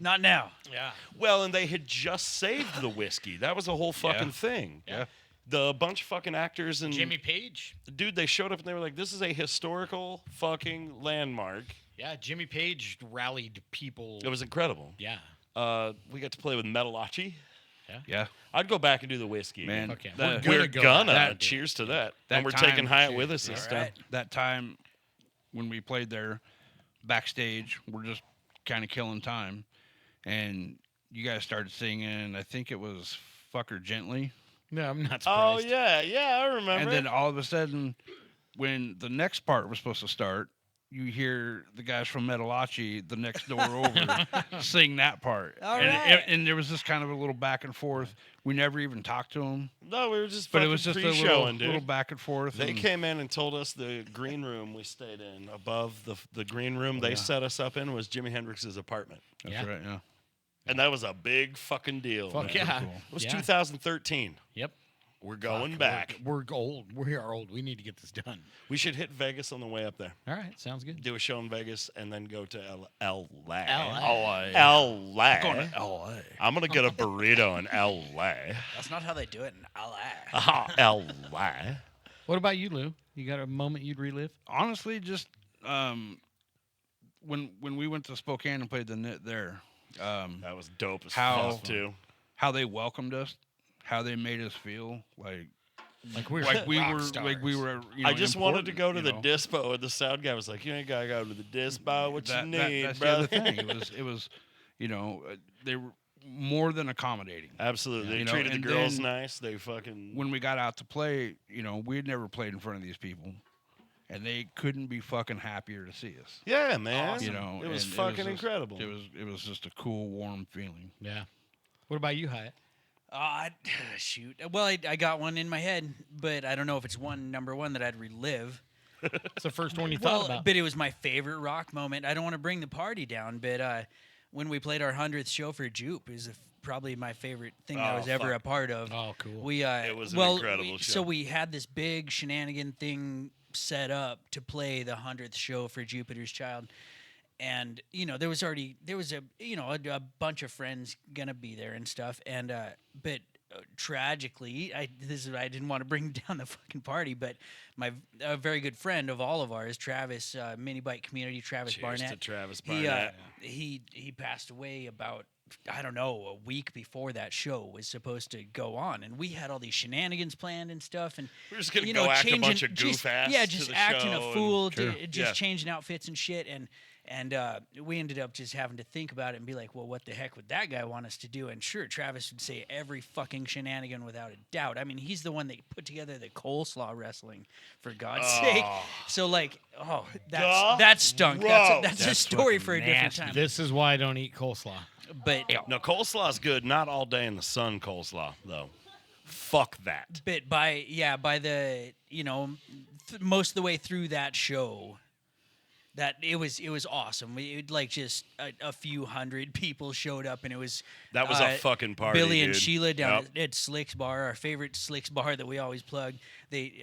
[SPEAKER 5] Not now.
[SPEAKER 3] Yeah,
[SPEAKER 2] Well, and they had just saved the whiskey. That was a whole fucking thing.
[SPEAKER 3] Yeah.
[SPEAKER 2] The bunch of fucking actors and
[SPEAKER 3] Jimmy Page.
[SPEAKER 2] dude, they showed up and they were like, "This is a historical fucking landmark."
[SPEAKER 3] Yeah, Jimmy Page rallied people.
[SPEAKER 2] It was incredible.
[SPEAKER 3] Yeah.
[SPEAKER 2] We got to play with Metalachi.
[SPEAKER 4] Yeah.
[SPEAKER 2] I'd go back and do the whiskey.
[SPEAKER 4] Man,
[SPEAKER 2] again.
[SPEAKER 3] Okay,
[SPEAKER 4] that-
[SPEAKER 3] we're
[SPEAKER 2] We're
[SPEAKER 3] gonna
[SPEAKER 2] gonna.
[SPEAKER 3] go back.
[SPEAKER 2] Cheers to that.
[SPEAKER 4] That
[SPEAKER 2] And we're
[SPEAKER 4] time-
[SPEAKER 2] taking Hyatt
[SPEAKER 3] cheers.
[SPEAKER 2] with us this
[SPEAKER 5] All
[SPEAKER 2] time.
[SPEAKER 5] right.
[SPEAKER 4] That time when we played there backstage, we're just kind of killing time. And you guys started singing, I think it was Fuck Her Gently.
[SPEAKER 3] No, I'm not
[SPEAKER 2] Oh
[SPEAKER 3] surprised.
[SPEAKER 2] yeah, I remember.
[SPEAKER 4] And then all of a sudden, when the next part was supposed to start, you hear the guys from Metalachi, the next door over, sing that part.
[SPEAKER 5] All
[SPEAKER 4] and,
[SPEAKER 5] right.
[SPEAKER 4] and there was this kind of a little back and forth. We never even talked to them,
[SPEAKER 2] no, we were just.
[SPEAKER 4] but it was just a
[SPEAKER 2] pre-showing,
[SPEAKER 4] little
[SPEAKER 2] dude.
[SPEAKER 4] back and forth.
[SPEAKER 2] They
[SPEAKER 4] and
[SPEAKER 2] came in and told us the green room we stayed in above the green room they set us up in was Jimi Hendrix's apartment,
[SPEAKER 4] That's
[SPEAKER 3] Yeah.
[SPEAKER 4] right, yeah.
[SPEAKER 2] and that was a big fucking deal.
[SPEAKER 3] Fuck
[SPEAKER 2] man.
[SPEAKER 3] yeah.
[SPEAKER 4] cool.
[SPEAKER 2] It was
[SPEAKER 3] Yeah.
[SPEAKER 2] 2013.
[SPEAKER 3] Yep.
[SPEAKER 2] We're going
[SPEAKER 3] Fuck,
[SPEAKER 2] back.
[SPEAKER 3] We're old. We are old. We need to get this done.
[SPEAKER 2] We should hit Vegas on the way up there.
[SPEAKER 3] All right. Sounds good.
[SPEAKER 2] Do a show in Vegas and then go to LA.
[SPEAKER 3] LA.
[SPEAKER 2] LA. I'm gonna get a burrito in LA.
[SPEAKER 5] That's not how they do it in LA.
[SPEAKER 2] LA.
[SPEAKER 3] What about you, Lou? You got a moment you'd relive?
[SPEAKER 4] Honestly, just when we went to Spokane and played the knit there,
[SPEAKER 2] That was dope as
[SPEAKER 4] How-
[SPEAKER 2] fuck too.
[SPEAKER 4] how they welcomed us, how they made us feel like
[SPEAKER 3] Like we're
[SPEAKER 4] we
[SPEAKER 3] rock
[SPEAKER 4] were
[SPEAKER 3] stars.
[SPEAKER 4] like we were. You know,
[SPEAKER 2] I just wanted to
[SPEAKER 4] important,
[SPEAKER 2] go to
[SPEAKER 4] you
[SPEAKER 2] the
[SPEAKER 4] know.
[SPEAKER 2] dispo, and the sound guy was like, "You ain't gotta go to the dispo. What you need,
[SPEAKER 4] that's
[SPEAKER 2] brother?"
[SPEAKER 4] the other thing. It was, you know, they were more than accommodating.
[SPEAKER 2] Absolutely, they
[SPEAKER 4] You know,
[SPEAKER 2] treated the
[SPEAKER 4] and
[SPEAKER 2] girls
[SPEAKER 4] then
[SPEAKER 2] nice. They fucking.
[SPEAKER 4] When we got out to play, you know, we had never played in front of these people, and they couldn't be fucking happier to see us.
[SPEAKER 2] Yeah, man.
[SPEAKER 4] You know,
[SPEAKER 2] it was
[SPEAKER 4] and
[SPEAKER 2] fucking
[SPEAKER 4] just-
[SPEAKER 2] incredible.
[SPEAKER 4] It was just a cool, warm feeling.
[SPEAKER 3] Yeah. What about you, Hyatt?
[SPEAKER 5] Shoot. Well, I got one in my head, but I don't know if it's number one that I'd relive.
[SPEAKER 3] It's the first one you
[SPEAKER 5] Well,
[SPEAKER 3] thought about.
[SPEAKER 5] but it was my favorite rock moment. I don't want to bring the party down, but when we played our 100th show for Jupe, is probably my favorite thing I
[SPEAKER 2] Oh,
[SPEAKER 5] was ever
[SPEAKER 2] fuck.
[SPEAKER 5] a part of.
[SPEAKER 3] Oh, cool.
[SPEAKER 5] We
[SPEAKER 2] It was an
[SPEAKER 5] well,
[SPEAKER 2] incredible show.
[SPEAKER 5] So we had this big shenanigan thing set up to play the 100th show for Jupiter's Child, and there was a bunch of friends gonna be there and stuff, and but tragically, I didn't want to bring down the fucking party, but a very good friend of all of ours, Travis, Mini Bike Community, Travis
[SPEAKER 2] Cheers
[SPEAKER 5] Barnett.
[SPEAKER 2] to Travis Barnett.
[SPEAKER 5] He passed away about I don't know, a week before that show was supposed to go on, and we had all these shenanigans planned and stuff, and
[SPEAKER 2] We're just gonna
[SPEAKER 5] you
[SPEAKER 2] go
[SPEAKER 5] know,
[SPEAKER 2] act a
[SPEAKER 5] changing,
[SPEAKER 2] bunch of goof
[SPEAKER 5] just,
[SPEAKER 2] ass
[SPEAKER 5] yeah,
[SPEAKER 2] to
[SPEAKER 5] just
[SPEAKER 2] the
[SPEAKER 5] acting
[SPEAKER 2] show
[SPEAKER 5] a
[SPEAKER 2] and-
[SPEAKER 5] fool,
[SPEAKER 4] Sure.
[SPEAKER 5] just
[SPEAKER 2] Yeah.
[SPEAKER 5] changing outfits and shit, and we ended up just having to think about it and be like, well, what the heck would that guy want us to do? And sure, Travis would say every fucking shenanigan without a doubt. I mean, he's the one that put together the coleslaw wrestling, for God's sake. So like, that stunk. That's a story for a different time.
[SPEAKER 3] This is why I don't eat coleslaw.
[SPEAKER 5] But
[SPEAKER 2] No, coleslaw's good. Not all day in the sun coleslaw, though. Fuck that.
[SPEAKER 5] But by the most of the way through that show, that it was awesome. It like just a few hundred people showed up, and it was
[SPEAKER 2] That was a fucking party,
[SPEAKER 5] Billy and
[SPEAKER 2] dude.
[SPEAKER 5] Sheila down
[SPEAKER 2] Yep.
[SPEAKER 5] at Slick's Bar, our favorite Slick's Bar that we always plug. They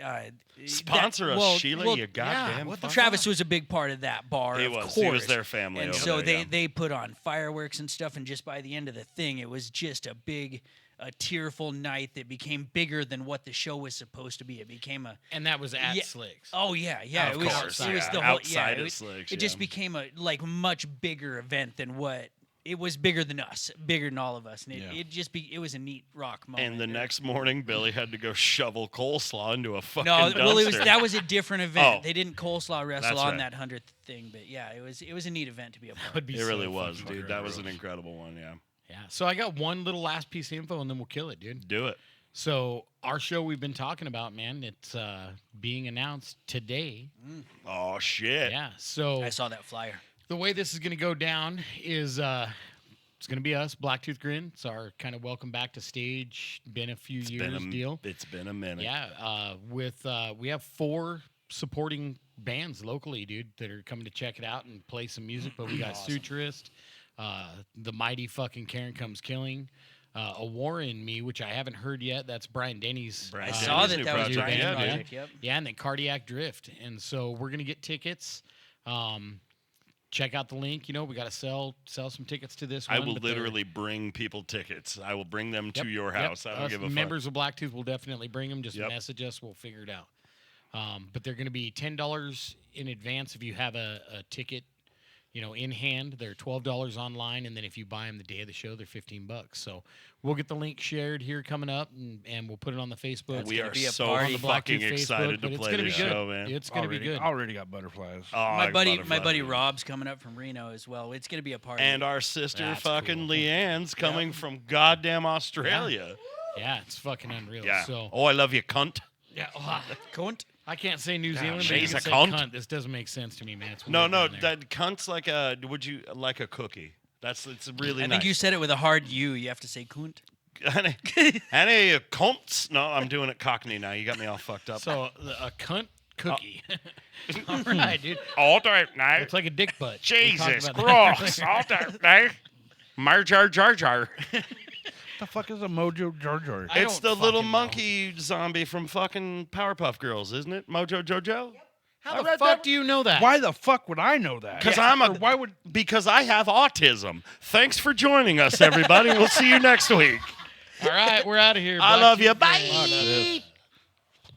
[SPEAKER 2] Sponsor us, Sheila, you goddamn fucker.
[SPEAKER 5] Travis was a big part of that bar.
[SPEAKER 2] He
[SPEAKER 5] of
[SPEAKER 2] was.
[SPEAKER 5] course.
[SPEAKER 2] He was their family
[SPEAKER 5] and
[SPEAKER 2] over
[SPEAKER 5] so
[SPEAKER 2] there, yeah.
[SPEAKER 5] they put on fireworks and stuff. And just by the end of the thing, it was just a tearful night that became bigger than what the show was supposed to be. It became a
[SPEAKER 3] And that was at
[SPEAKER 5] Yeah.
[SPEAKER 3] Slicks.
[SPEAKER 5] Oh yeah.
[SPEAKER 2] Of
[SPEAKER 5] It was.
[SPEAKER 2] course,
[SPEAKER 5] It was
[SPEAKER 2] yeah.
[SPEAKER 5] the whole.
[SPEAKER 2] Outside
[SPEAKER 5] Yeah.
[SPEAKER 2] of Slicks,
[SPEAKER 5] It just
[SPEAKER 2] yeah.
[SPEAKER 5] became a much bigger event than what. It was bigger than us, bigger than all of us, and it was a neat rock moment.
[SPEAKER 2] And the next morning, Billy had to go shovel coleslaw into a fucking
[SPEAKER 5] No,
[SPEAKER 2] dumpster.
[SPEAKER 5] well, that was a different event.
[SPEAKER 2] Oh.
[SPEAKER 5] They didn't coleslaw wrestle
[SPEAKER 2] That's
[SPEAKER 5] on
[SPEAKER 2] right.
[SPEAKER 5] that 100th thing, but yeah, it was a neat event to be a part.
[SPEAKER 3] Would be
[SPEAKER 2] It really
[SPEAKER 3] so
[SPEAKER 2] was,
[SPEAKER 3] fucking
[SPEAKER 2] dude. That was an
[SPEAKER 3] gross.
[SPEAKER 2] incredible one, yeah.
[SPEAKER 3] Yeah. So I got one little last piece of info, and then we'll kill it, dude.
[SPEAKER 2] Do it.
[SPEAKER 3] So our show we've been talking about, man, it's being announced today.
[SPEAKER 2] Oh, shit.
[SPEAKER 3] Yeah. So
[SPEAKER 5] I saw that flyer.
[SPEAKER 3] the way this is going to go down is it's going to be us, Blacktooth Grin. It's our kind of welcome back to stage, been a few years deal.
[SPEAKER 2] It's been a minute.
[SPEAKER 3] Yeah, we have 4 supporting bands locally, dude, that are coming to check it out and play some music. But we got Suturist, the mighty fucking Karen Comes Killing, A War in Me, which I haven't heard yet. That's Brian Denny's.
[SPEAKER 2] Brian
[SPEAKER 5] I
[SPEAKER 2] Denny's
[SPEAKER 5] saw
[SPEAKER 2] new
[SPEAKER 5] that was
[SPEAKER 2] project.
[SPEAKER 5] Brian's
[SPEAKER 2] Yeah, dude.
[SPEAKER 5] project. Yep.
[SPEAKER 3] Yeah, and then Cardiac Drift. And so we're gonna get tickets. Check out the link. We got to sell some tickets to this one.
[SPEAKER 2] I will
[SPEAKER 3] but they're-
[SPEAKER 2] literally bring people tickets. I will bring them to
[SPEAKER 3] Yep,
[SPEAKER 2] your
[SPEAKER 3] yep.
[SPEAKER 2] house. I don't
[SPEAKER 3] Us
[SPEAKER 2] give a
[SPEAKER 3] members of Blacktooth will definitely bring them. Just
[SPEAKER 2] Yep.
[SPEAKER 3] message us. We'll figure it out. But they're going to be $10 in advance if you have a ticket, in hand. They're $12 online, and then if you buy them the day of the show, they're $15. So we'll get the link shared here coming up, and we'll put it on the Facebook.
[SPEAKER 5] That's
[SPEAKER 2] We
[SPEAKER 5] gonna
[SPEAKER 2] are
[SPEAKER 5] be a
[SPEAKER 2] so
[SPEAKER 5] party.
[SPEAKER 3] on the
[SPEAKER 2] fucking
[SPEAKER 3] Blacktooth
[SPEAKER 2] excited
[SPEAKER 3] Facebook, but
[SPEAKER 2] to
[SPEAKER 3] it's
[SPEAKER 2] play
[SPEAKER 3] gonna
[SPEAKER 2] this
[SPEAKER 3] be good.
[SPEAKER 2] show, man.
[SPEAKER 3] It's going to be good.
[SPEAKER 4] Already got butterflies.
[SPEAKER 2] Oh,
[SPEAKER 5] My
[SPEAKER 2] I
[SPEAKER 5] buddy
[SPEAKER 2] butterfly, dude.
[SPEAKER 5] Rob's coming up from Reno as well. It's gonna be a party.
[SPEAKER 2] And our sister
[SPEAKER 3] That's
[SPEAKER 2] fucking
[SPEAKER 3] cool.
[SPEAKER 2] Leanne's coming from goddamn Australia.
[SPEAKER 3] Yeah, it's fucking unreal.
[SPEAKER 2] Yeah.
[SPEAKER 3] So
[SPEAKER 2] Oh, I love you, cunt.
[SPEAKER 3] yeah,
[SPEAKER 5] Cunt.
[SPEAKER 3] I can't say New Zealand. but
[SPEAKER 2] she's
[SPEAKER 3] you
[SPEAKER 2] a
[SPEAKER 3] can say
[SPEAKER 2] cunt.
[SPEAKER 3] This doesn't make sense to me, man. It's
[SPEAKER 2] No,
[SPEAKER 3] weird
[SPEAKER 2] no,
[SPEAKER 3] down there.
[SPEAKER 2] that cunt's like like a cookie. It's really
[SPEAKER 5] I
[SPEAKER 2] nice.
[SPEAKER 5] think you said it with a hard U. You have to say cunt.
[SPEAKER 2] Honey, cunts. No, I'm doing it Cockney now. You got me all fucked up.
[SPEAKER 3] So a cunt cookie. All right, dude.
[SPEAKER 2] all day now.
[SPEAKER 3] It's like a dick butt. We talked
[SPEAKER 2] Jesus
[SPEAKER 3] about that
[SPEAKER 2] Christ.
[SPEAKER 3] earlier.
[SPEAKER 2] all day now. Mar Jar Jar Jar.
[SPEAKER 4] The fuck is a Mojo Jar Jar?
[SPEAKER 3] I
[SPEAKER 2] It's
[SPEAKER 3] don't
[SPEAKER 2] the little
[SPEAKER 3] fucking know.
[SPEAKER 2] monkey zombie from fucking Powerpuff Girls, isn't it? Mojo Jojo?
[SPEAKER 3] How
[SPEAKER 2] I
[SPEAKER 3] the
[SPEAKER 2] read
[SPEAKER 3] fuck
[SPEAKER 2] that-
[SPEAKER 3] do you know that?
[SPEAKER 4] Why the fuck would I know that?
[SPEAKER 2] Because
[SPEAKER 4] Because
[SPEAKER 2] I have autism. Thanks for joining us, everybody. We'll see you next week.
[SPEAKER 3] All right, we're out of here.
[SPEAKER 2] I love you.
[SPEAKER 3] Blacktooth.
[SPEAKER 2] Bye.